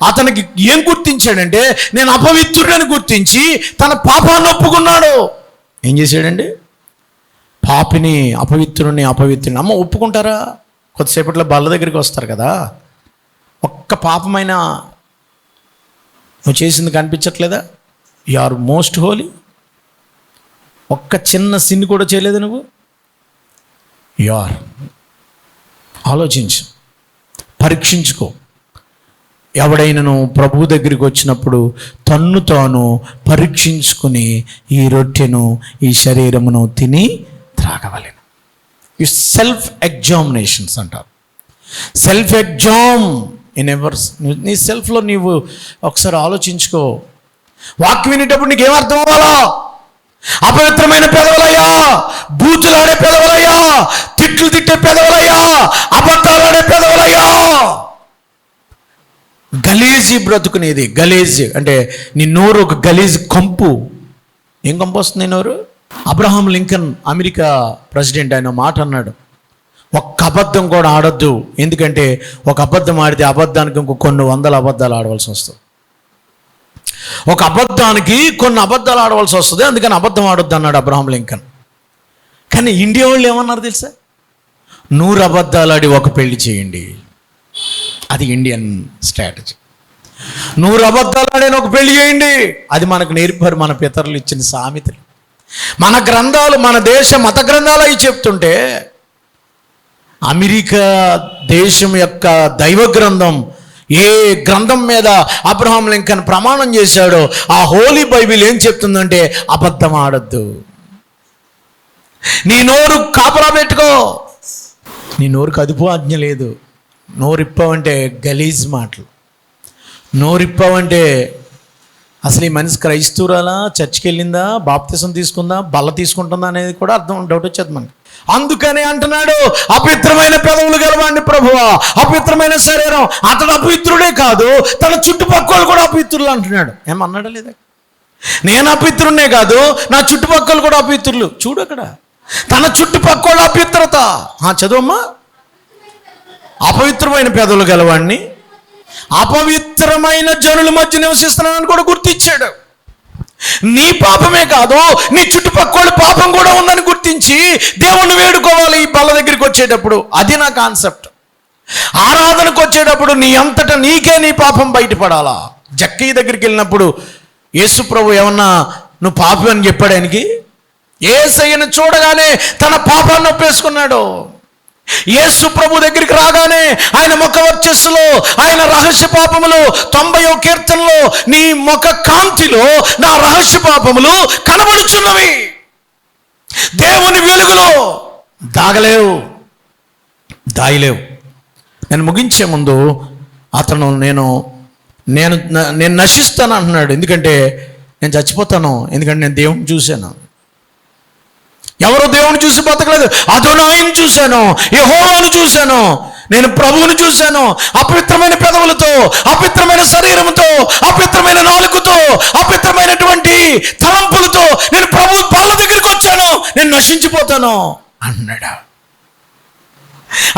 Speaker 1: అతనికి ఏం గుర్తించాడంటే, నేను అపవిత్రుడని గుర్తించి తన పాపాన్ని ఒప్పుకున్నాడు. ఏం చేశాడండి? పాపిని, అపవిత్రుని అమ్మ ఒప్పుకుంటారా? కొద్దిసేపట్లో బల్ల దగ్గరికి వస్తారు కదా, ఒక్క పాపమైన నువ్వు చేసింది కనిపించట్లేదా? You are most holy. ఒక్క చిన్న సిన్ కూడా చేయలేదు నువ్వు. You are. ఆలోచించు, పరీక్షించుకో. ఎవడైనాను ప్రభు దగ్గరికి వచ్చినప్పుడు తన్ను తాను పరీక్షించుకుని ఈ రొట్టెను, ఈ శరీరమును తిని త్రాగవలెను. ఈ సెల్ఫ్ ఎగ్జామినేషన్స్ అంటారు. సెల్ఫ్ ఎగ్జామ్ ఇన్ ఎవర్స్. నీ సెల్ఫ్లో నీవు ఒకసారి ఆలోచించుకో. వాక్యం వినేటప్పుడు నీకు ఏమర్థం అవ్వాలా? అపవిత్రమైన పెదవులయ్యా, బూతులాడే పెదవులయ్యా, తిట్లు తిట్టే పెదవులయ్యా, అబద్ధాలాడే పెదవులయ్యా. గలీజీ బ్రతుకునేది. గలీజ్ అంటే నీ నోరు ఒక గలీజ్ కంపు. ఏం కంపు వస్తుంది నోరు? అబ్రహాం లింకన్, అమెరికా ప్రెసిడెంట్, ఆయన మాట అన్నాడు, ఒక్క అబద్ధం కూడా ఆడొద్దు. ఎందుకంటే ఒక అబద్ధం ఆడితే అబద్ధానికి ఇంకో కొన్ని వందల అబద్ధాలు ఆడవలసి వస్తుంది. ఒక అబద్ధానికి కొన్ని అబద్ధాలు ఆడవలసి వస్తుంది, అందుకని అబద్ధం ఆడొద్దు అన్నాడు అబ్రహాం లింకన్. కానీ ఇండియా వాళ్ళు ఏమన్నారు తెలుసా? 100 అబద్ధాలు ఆడి ఒక పెళ్లి చేయండి. అది ఇండియన్ స్ట్రాటజీ. 100 అబద్ధాలు ఆడి ఒక పెళ్లి చేయండి. అది మనకు నేర్పారు మన పితరులు ఇచ్చిన సామెతలు. మన గ్రంథాలు, మన దేశ మత గ్రంథాలు అవి చెప్తుంటే, అమెరికా దేశం యొక్క దైవ గ్రంథం, ఏ గ్రంథం మీద అబ్రహాం లింకన్ ప్రమాణం చేశాడో ఆ హోలీ బైబిల్ ఏం చెప్తుందంటే, అబద్ధం ఆడద్దు. నీ నోరు కాపలా పెట్టుకో. నీ నోరుకు అదుపు ఆజ్ఞ లేదు. నోరిప్పావంటే గలీజ్ మాటలు. నోరిప్పావంటే అసలు ఈ మనిషి క్రైస్తవురాలా, చర్చికి వెళ్ళిందా, బాప్తిసం తీసుకుందా, బల్ల తీసుకుంటుందా అనేది కూడా డౌట్ వచ్చేది మనకి. అందుకనే అంటున్నాడు, అపవిత్రమైన పెదవులు గలవాడిని ప్రభువా, అపవిత్రమైన శరీరం. అతడు అపవిత్రుడే కాదు, తన చుట్టుపక్కల కూడా అపవిత్రులు అంటున్నాడు. ఏమన్నాడా లేదా? నేను అపవిత్రుడే కాదు, నా చుట్టుపక్కల కూడా అపవిత్రులు. చూడు అక్కడ, తన చుట్టుపక్కల అపవిత్రత. చదువమ్మా. అపవిత్రమైన పెదవులు గలవాడిని, అపవిత్రమైన జనుల మధ్య నివసిస్తున్నానని కూడా గుర్తించాడు. నీ పాపమే కాదు, నీ చుట్టుపక్కల పాపం కూడా ఉందని గుర్తించి దేవుణ్ణి వేడుకోవాలి ఈ బల్ల దగ్గరికి వచ్చేటప్పుడు. అది నా కాన్సెప్ట్. ఆరాధనకు వచ్చేటప్పుడు నీ అంతటా నీకే నీ పాపం బయటపడాలా. జక్కయ్య దగ్గరికి వెళ్ళినప్పుడు యేసు ప్రభు ఏమన్నా నువ్వు పాపం అని చెప్పాడు ఆయనకి? యేసయ్యను చూడగానే తన పాపాన్ని ఒప్పేసుకున్నాడు. యేసు ప్రభు దగ్గరికి రాగానే ఆయన ముఖ వర్చస్సులో, ఆయన రహస్య పాపములు 90వ కీర్తనలో, నీ ముఖ కాంతిలో నా రహస్య పాపములు కనబడుచున్నవి. దేవుని వెలుగులో దాగలేవు, దాయలేవు. నేను ముగించే ముందు అతను నేను నశిస్తాను అంటున్నాడు. ఎందుకంటే నేను చచ్చిపోతాను, ఎందుకంటే నేను దేవుని చూశాను. ఎవరో దేవుని చూసి బతకలేదు. అదోనాయిని చూశాను, యెహోవాను చూశాను, నేను ప్రభువును చూశాను. అపవిత్రమైన పెదవులతో, అపవిత్రమైన శరీరంతో, అపవిత్రమైన నాలుకతో, అపవిత్రమైనటువంటి తలంపులతో నేను ప్రభు బల్ల దగ్గరికి వచ్చాను, నేను నశించిపోతాను అన్నాడు.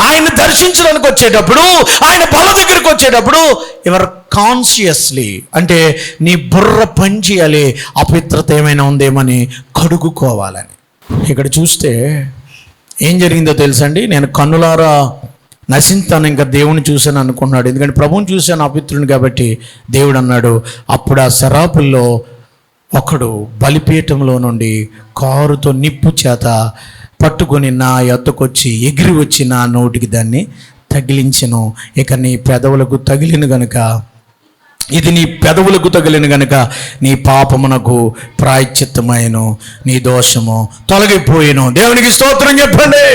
Speaker 1: ఆయన దర్శించడానికి వచ్చేటప్పుడు, ఆయన బల దగ్గరికి వచ్చేటప్పుడు ఎవరు కాన్షియస్లీ, అంటే నీ బుర్ర పని చేయాలి, అపవిత్రత ఏమైనా ఉందేమని కడుగుకోవాలని. ఇక్కడ చూస్తే ఏం జరిగిందో తెలుసండి. నేను కన్నులారా నశింతాను, ఇంకా దేవుని చూశాను అనుకున్నాడు. ఎందుకంటే ప్రభువుని చూశాను అపవిత్రుని కాబట్టి. దేవుడు అన్నాడు, అప్పుడు ఆ శరాపుల్లో ఒకడు బలిపీఠంలో నుండి కారుతో నిప్పు చేత పట్టుకొని నా యొద్దకొచ్చి ఎగిరి వచ్చి నా నోటికి దాన్ని తగిలించెను. ఇక నీ పెదవులకు తగిలిన గనుక, ఇది నీ పెదవులకు తగిలిన గనుక నీ పాపమునకు ప్రాయశ్చిత్తమైను, నీ దోషము తొలగిపోయిను. దేవునికి స్తోత్రం చెప్పండి.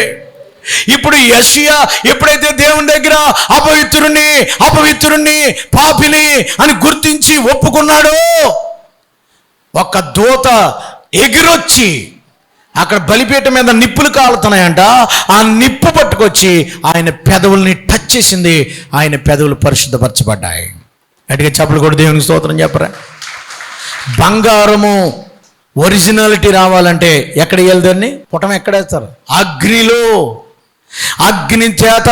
Speaker 1: ఇప్పుడు యెషయా ఎప్పుడైతే దేవుని దగ్గర అపవిత్రుణ్ణి పాపిని అని గుర్తించి ఒప్పుకున్నాడో, ఒక దూత ఎగిరొచ్చి అక్కడ బలిపీఠం మీద నిప్పులు కాలుతున్నాయంట. ఆ నిప్పు పట్టుకొచ్చి ఆయన పెదవుల్ని టచ్ చేసింది. ఆయన పెదవులు పరిశుద్ధపరచబడ్డాయి. గట్టిగా చప్పలు కూడా దేవునికి స్తోత్రం చెప్పరా. బంగారము ఒరిజినాలిటీ రావాలంటే ఎక్కడ వెళ్దాన్ని పుటం ఎక్కడేస్తారు? అగ్నిలో. అగ్ని చేత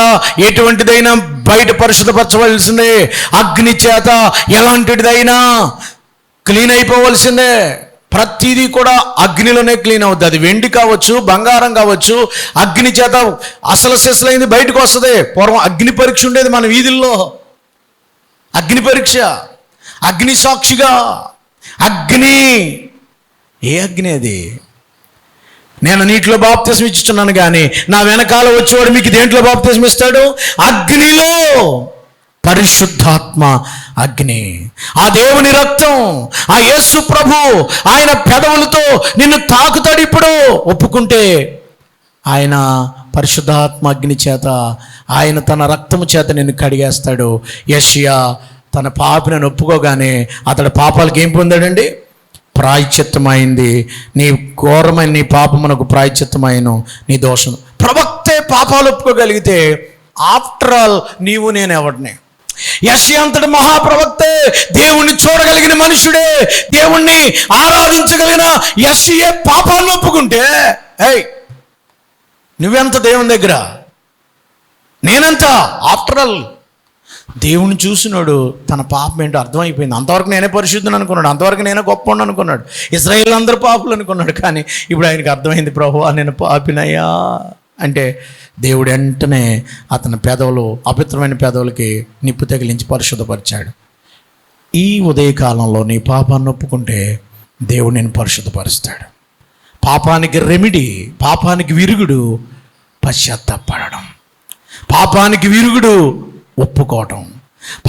Speaker 1: ఎటువంటిదైనా బయట పరిశుద్ధపరచవలసిందే. అగ్ని చేత ఎలాంటిదైనా క్లీన్ అయిపోవలసిందే. ప్రతిదీ కూడా అగ్నిలోనే క్లీన్ అవుతుంది. అది వెండి కావచ్చు, బంగారం కావచ్చు, అగ్ని చేత అసలు సెసలైంది బయటకు వస్తుంది. పూర్వం అగ్ని పరీక్ష ఉండేది మన వీధుల్లో. అగ్ని పరీక్ష, అగ్ని సాక్షిగా. అగ్ని, ఏ అగ్ని అది? నేను నీటిలో బాప్తిస్మం ఇచ్చుచున్నాను కానీ నా వెనకాల వచ్చేవాడు మీకు దేంట్లో బాప్తిస్మం ఇస్తాడు? అగ్నిలో. పరిశుద్ధాత్మ అగ్ని, ఆ దేవుని రక్తం, ఆ యేసు ప్రభు ఆయన పెదవులతో నిన్ను తాకుతాడు. ఇప్పుడు ఒప్పుకుంటే ఆయన పరిశుద్ధాత్మ అగ్ని చేత, ఆయన తన రక్తము చేత నిన్ను కడిగేస్తాడు. యెషయా తన పాపిని ఒప్పుకోగానే అతడి పాపాలకు ఏం పొందాడండి? ప్రాయశ్చిత్తమైంది. నీ ఘోరమైన నీ పాపమునకు ప్రాయశ్చిత్తమైన నీ దోషం. ప్రవక్తే పాపాలు ఒప్పుకోగలిగితే ఆఫ్టర్ ఆల్ నీవు నేను ఎవడిని? యెషయా అంతటి మహాప్రవక్తే, దేవుణ్ణి చూడగలిగిన మనుషుడే, దేవుణ్ణి ఆరాధించగలిగిన యెషయా పాపాలను ఒప్పుకుంటే, నువ్వెంత దేవుని దగ్గర? నేనెంత? ఆఫ్టర్ ఆల్ దేవుని చూసినాడు, తన పాపం ఏంటో అర్థమైపోయింది. అంతవరకు నేనే పరిశుద్ధుని అనుకున్నాడు, అంతవరకు నేనే గొప్ప అనుకున్నాడు, ఇశ్రాయేలు అందరూ పాపులు అనుకున్నాడు. కానీ ఇప్పుడు ఆయనకు అర్థమైంది, ప్రభువా నేను పాపినయ్యా అంటే దేవుడు వెంటనే అతని పెదవులు, అపవిత్రమైన పెదవులకి నిప్పు తగిలించి పరిశుద్ధపరిచాడు. ఈ ఉదయకాలంలో నీ పాపాన్ని ఒప్పుకుంటే దేవుడు నేను పరిశుద్ధపరుస్తాడు. పాపానికి రెమిడీ, పాపానికి విరుగుడు పశ్చాత్తాపడడం, పాపానికి విరుగుడు ఒప్పుకోవటం,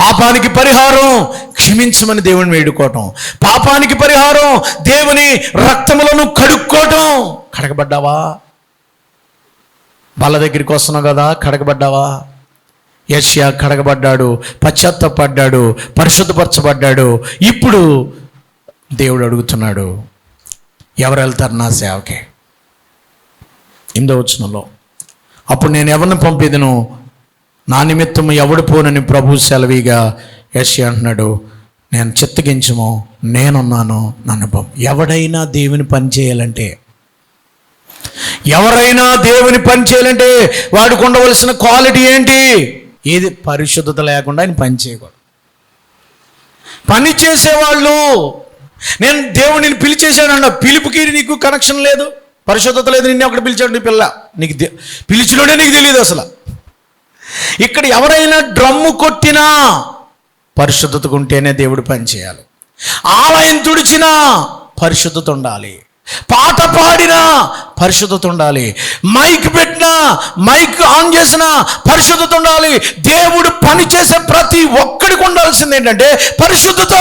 Speaker 1: పాపానికి పరిహారం క్షమించమని దేవుని వేడుకోవటం, పాపానికి పరిహారం దేవుని రక్తములను కడుక్కోవటం. కడగబడ్డావా? బల్ల దగ్గరికి వస్తున్నావు కదా, కడగబడ్డావా? యెషయా కడగబడ్డాడు, పశ్చాత్తాపడ్డాడు, పరిశుద్ధపరచబడ్డాడు. ఇప్పుడు దేవుడు అడుగుతున్నాడు, ఎవరు వెళ్తారు నా సేవకి? 8వ వచనంలో, అప్పుడు నేను ఎవరిని పంపేదను, నా నిమిత్తము ఎవడు పోనని ప్రభు సెలవిగా యెషయా అంటున్నాడు, నేను చిత్తగించము, నేనున్నాను, నన్ను పంపు. ఎవడైనా దేవుని పని చేయాలంటే, ఎవరైనా దేవుని పని చేయాలంటే వాడికి ఉండవలసిన క్వాలిటీ ఏంటి? ఏది? పరిశుద్ధత లేకుండా ఆయన పని చేయకూడదు. పని చేసేవాళ్ళు, నేను దేవుడిని పిలిచేశానన్న పిలుపుకి నీకు కనెక్షన్ లేదు, పరిశుద్ధత లేదు, నిన్ను ఒకటి పిలిచాడు నీ పిల్ల, నీకు పిలిచిలోనే నీకు తెలియదు అసలు. ఇక్కడ ఎవరైనా డ్రమ్ము కొట్టినా పరిశుద్ధతకు ఉంటేనే దేవుడు పని చేయాలి. ఆలయం తుడిచినా పరిశుద్ధత ఉండాలి, పాట పాడినా పరిశుద్ధత ఉండాలి, మైక్ పెట్టినా, మైక్ ఆన్ చేసినా పరిశుద్ధత ఉండాలి. దేవుడు పని చేసే ప్రతి ఒక్కడికి ఉండాల్సింది ఏంటంటే పరిశుద్ధత.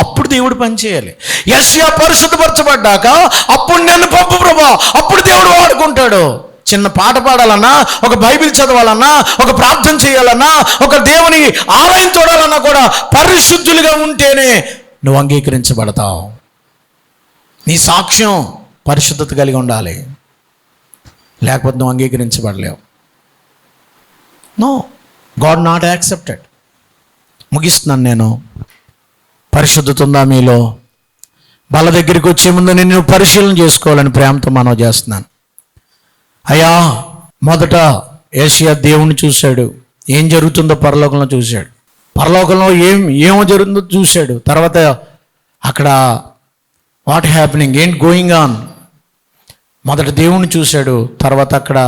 Speaker 1: అప్పుడు దేవుడు పని చేయాలి. యెషయా పరిశుద్ధపరచబడ్డాక అప్పుడు నన్ను పంపు ప్రభువా, అప్పుడు దేవుడు వాడుకుంటాడు. చిన్న పాట పాడాలన్నా, ఒక బైబిల్ చదవాలన్నా, ఒక ప్రార్థన చేయాలన్నా, ఒక దేవుని ఆలయం చూడాలన్నా కూడా పరిశుద్ధులుగా ఉంటేనే నువ్వు అంగీకరించబడతావు. నీ సాక్ష్యం పరిశుద్ధత కలిగి ఉండాలి, లేకపోతే నువ్వు అంగీకరించబడలేవు. No, God not accepted. ముగిస్తున్నాను నేను. పరిశుద్ధత ఉందా మీలో? వాళ్ళ దగ్గరికి వచ్చే ముందు నేను పరిశీలన చేసుకోవాలని ప్రేమతో మనవి చేస్తున్నాను. అయ్యా, మొదట యేషయా దేవుణ్ణి చూశాడు, ఏం జరుగుతుందో పరలోకంలో చూశాడు, పరలోకంలో ఏమో జరుగుతుందో చూశాడు. తర్వాత అక్కడ వాట్ హ్యాపెనింగ్, ఏంటి గోయింగ్ ఆన్, మొదట దేవుణ్ణి చూశాడు, తర్వాత అక్కడ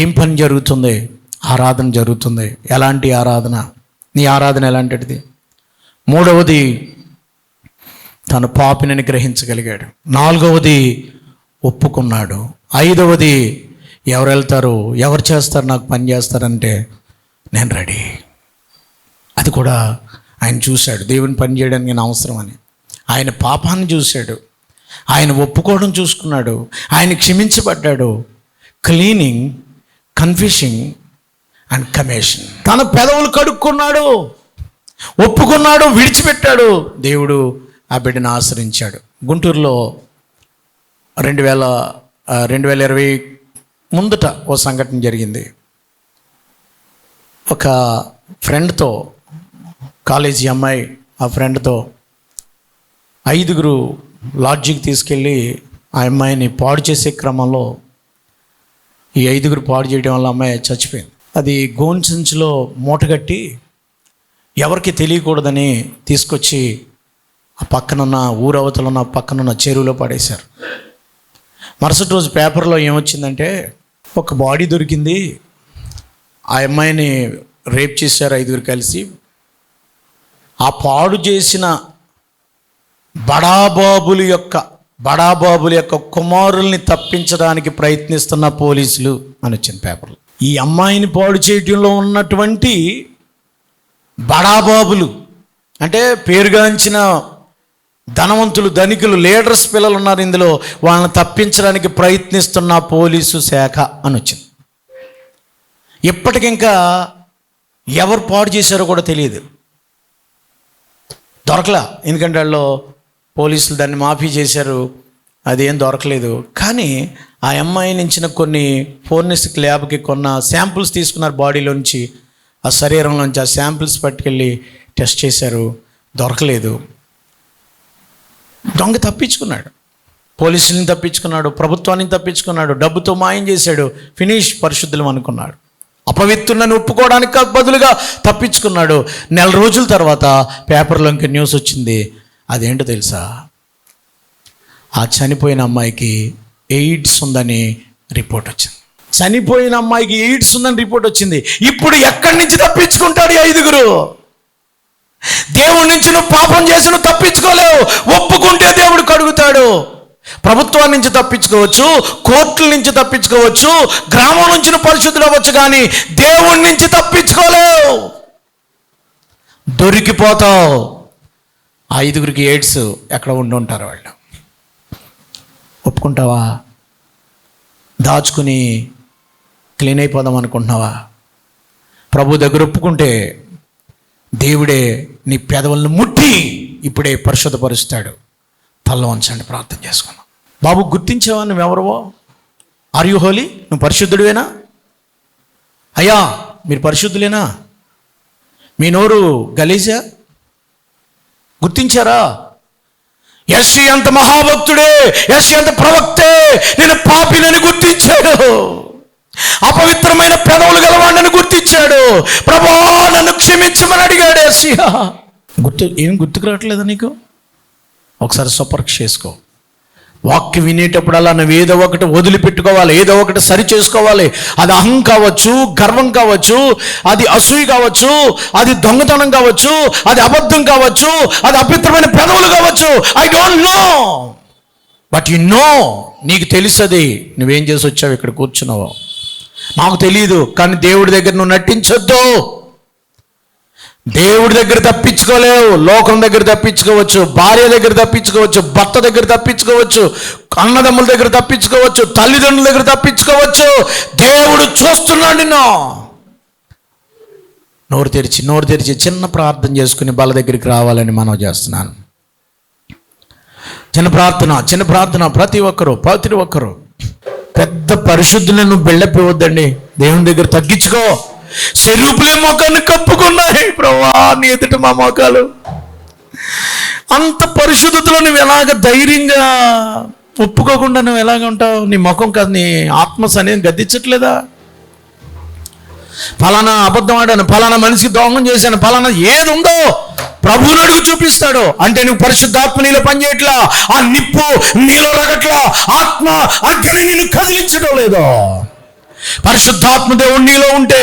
Speaker 1: ఏం పని జరుగుతుంది, ఆరాధన జరుగుతుంది. ఎలాంటి ఆరాధన, నీ ఆరాధన ఎలాంటిది? మూడవది తను పాపినని గ్రహించగలిగాడు. నాలుగవది ఒప్పుకున్నాడు. ఐదవది ఎవరు వెళ్తారు, ఎవరు చేస్తారు, నాకు పని చేస్తారంటే నేను రెడీ. అది కూడా ఆయన చూశాడు, దేవుని పని చేయడానికి నేను అవసరం అని. ఆయన పాపాన్ని చూశాడు, ఆయన ఒప్పుకోవడం చూసుకున్నాడు, ఆయన క్షమించబడ్డాడు. Cleaning, కన్ఫెషింగ్ and కమేషన్. తన పెదవులు కడుక్కున్నాడు, ఒప్పుకున్నాడు, విడిచిపెట్టాడు. దేవుడు ఆ బిడ్డను ఆశ్రయించాడు. గుంటూరులో 2020 ముందట ఓ సంఘటన జరిగింది. ఒక ఫ్రెండ్తో, కాలేజీ అమ్మాయి ఆ ఫ్రెండ్తో 5 లాడ్జికి తీసుకెళ్ళి ఆ అమ్మాయిని పాడు చేసే క్రమంలో ఈ 5 పాడు చేయడం వల్ల అమ్మాయి చచ్చిపోయింది. అది గోన్ సంచిలో మూటగట్టి ఎవరికి తెలియకూడదని తీసుకొచ్చి ఆ పక్కనున్న ఊరవతలు ఉన్న పక్కనున్న చెరువులో పడేశారు. మరుసటి రోజు పేపర్లో ఏమొచ్చిందంటే, ఒక బాడీ దొరికింది, ఆ అమ్మాయిని రేప్ చేశారు 5 కలిసి. ఆ పాడు చేసిన బడాబాబుల యొక్క కుమారుల్ని తప్పించడానికి ప్రయత్నిస్తున్న పోలీసులు అని వచ్చింది పేపర్లో. ఈ అమ్మాయిని పాడు చేయడంలో ఉన్నటువంటి బడాబాబులు అంటే పేరుగాంచిన ధనవంతులు, ధనికులు, లీడర్స్ పిల్లలు ఉన్నారు ఇందులో, వాళ్ళని తప్పించడానికి ప్రయత్నిస్తున్న పోలీసు శాఖ అని వచ్చింది. ఇప్పటికింకా ఎవరు పాడు చేశారో కూడా తెలియదు, దొరకలా. ఎందుకంటే వాళ్ళు పోలీసులు దాన్ని మాఫీ చేశారు, అదేం దొరకలేదు. కానీ ఆ అమ్మాయి నుంచి కొన్ని ఫోరెన్సిక్ ల్యాబ్కి కొన్న శాంపుల్స్ తీసుకున్నారు బాడీలోంచి, ఆ శరీరంలోంచి. ఆ శాంపుల్స్ పట్టుకెళ్ళి టెస్ట్ చేశారు, దొరకలేదు. దొంగ తప్పించుకున్నాడు, పోలీసుని తప్పించుకున్నాడు, ప్రభుత్వాన్ని తప్పించుకున్నాడు, డబ్బుతో మాయం చేశాడు, ఫినిష్, పరిశుద్ధులం అనుకున్నాడు. అపవిత్రులను ఒప్పుకోవడానికి బదులుగా తప్పించుకున్నాడు. 4 రోజుల తర్వాత పేపర్లో ఇంక న్యూస్ వచ్చింది. అదేంటో తెలుసా, ఆ చనిపోయిన అమ్మాయికి ఎయిడ్స్ ఉందని రిపోర్ట్ వచ్చింది. చనిపోయిన అమ్మాయికి ఎయిడ్స్ ఉందని రిపోర్ట్ వచ్చింది. ఇప్పుడు ఎక్కడి నుంచి తప్పించుకుంటాడు ఈ 5? దేవుడి నుంచి నువ్వు పాపం చేసి నువ్వు తప్పించుకోలేవు, ఒప్పుకుంటే దేవుడు కడుగుతాడు. ప్రభుత్వం నుంచి తప్పించుకోవచ్చు, కోర్టుల నుంచి తప్పించుకోవచ్చు, గ్రామం నుంచి నువ్వు పరిశుద్ధులు అవ్వచ్చు, కానీ దేవుడి నుంచి తప్పించుకోలేవు, దొరికిపోతావు. 5 ఎయిడ్స్ ఎక్కడ ఉండుంటారు వాళ్ళు. ఒప్పుకుంటావా? దాచుకుని క్లీన్ అయిపోదాం అనుకుంటున్నావా? ప్రభు దగ్గర ఒప్పుకుంటే దేవుడే నీ పెదవులను ముట్టి ఇప్పుడే పరిశుద్ధపరుస్తాడు. తల్ల వంచండి, ప్రార్థన చేసుకున్నాం. బాబు, గుర్తించావా నువ్వెవరవో? Are you holy? నువ్వు పరిశుద్ధుడివేనా? అయ్యా మీరు పరిశుద్ధులేనా? మీ నోరు గలీజా? గుర్తించారా? యెషయా అంత మహాభక్తుడే, యెషయా అంత ప్రవక్తే నేను పాపినని గుర్తించాడు, అపవిత్రమైన పెదవులు గలవాడిని గుర్తించాడు. ప్రభువా నన్ను క్షమించమని అడిగాడు యెషయా. గుర్తుకు రావట్లేదా నీకు? ఒకసారి స్వపరీక్ష చేసుకో. వాక్యం వినేటప్పుడల్లా నువ్వు ఏదో ఒకటి వదిలిపెట్టుకోవాలి, ఏదో ఒకటి సరి చేసుకోవాలి. అది అహం కావచ్చు, గర్వం కావచ్చు, అది అసూయ కావచ్చు, అది దొంగతనం కావచ్చు, అది అబద్ధం కావచ్చు, అది అపవిత్రమైన పెదవులు కావచ్చు. I don't know, but you know. నీకు తెలుసది, నువ్వేం చేసి వచ్చావు, ఇక్కడ కూర్చున్నావు. నాకు తెలియదు, కానీ దేవుడి దగ్గర నువ్వు నటించొద్దు. దేవుడి దగ్గర తప్పించుకోలేవు. లోకం దగ్గర తప్పించుకోవచ్చు, భార్య దగ్గర తప్పించుకోవచ్చు, భర్త దగ్గర తప్పించుకోవచ్చు, అన్నదమ్ముల దగ్గర తప్పించుకోవచ్చు, తల్లిదండ్రుల దగ్గర తప్పించుకోవచ్చు. దేవుడు చూస్తున్నాడు నిన్ను. నోరు తెరిచి చిన్న ప్రార్థన చేసుకుని బల దగ్గరికి రావాలని మనం చేస్తున్నాను. చిన్న ప్రార్థన ప్రతి ఒక్కరు. పెద్ద పరిశుద్ధులను బెళ్ళపివద్దండి, దేవుని దగ్గర తగ్గించుకో. శరూపులే మోకాన్ని కప్పుకున్నాయి. ప్రభువా నీ ఎదుట మా మోకాలు. అంత పరిశుద్ధతలో నువ్వు ఎలాగ ధైర్యంగా ఒప్పుకోకుండా నువ్వు ఎలాగ ఉంటావు? నీ ముఖం కాదు, నీ ఆత్మ సన్నిధిని గద్దించట్లేదా? ఫలానా అబద్ధం ఆడాను, ఫలానా మనిషికి దోహం చేశాను, ఫలానా ఏది ఉందో ప్రభువుని అడుగు చూపిస్తాడు. అంటే నువ్వు పరిశుద్ధాత్మ నీలో పనిచేయట్లా, ఆ నిప్పు నీలో రగట్లా, ఆత్మ అగ్ని నిన్ను కదిలించడం లేదో. పరిశుద్ధాత్మ దేవుడు నీలో ఉంటే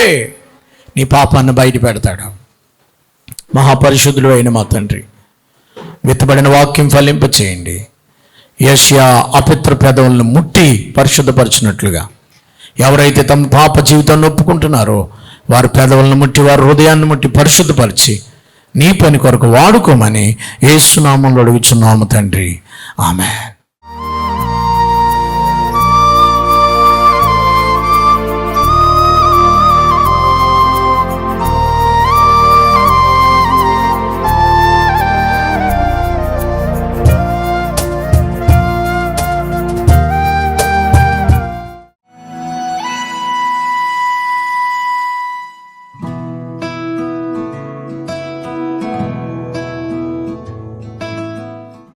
Speaker 1: నీ పాపాన్ని బయట పెడతాడు. మహాపరిశుద్ధుడు అయిన మా తండ్రి, విత్తబడిన వాక్యం ఫలింప చేయండి. యెషయా అపిత్ర పెదవులను ముట్టి పరిశుద్ధపరిచినట్లుగా ఎవరైతే తమ పాప జీవితాన్ని ఒప్పుకుంటున్నారో వారి పెదవులను ముట్టి, వారి హృదయాన్ని ముట్టి పరిశుద్ధపరిచి నీ పని కొరకు వాడుకోమని యేసు నామములో అడుగుచున్నాము తండ్రి. ఆమేన్.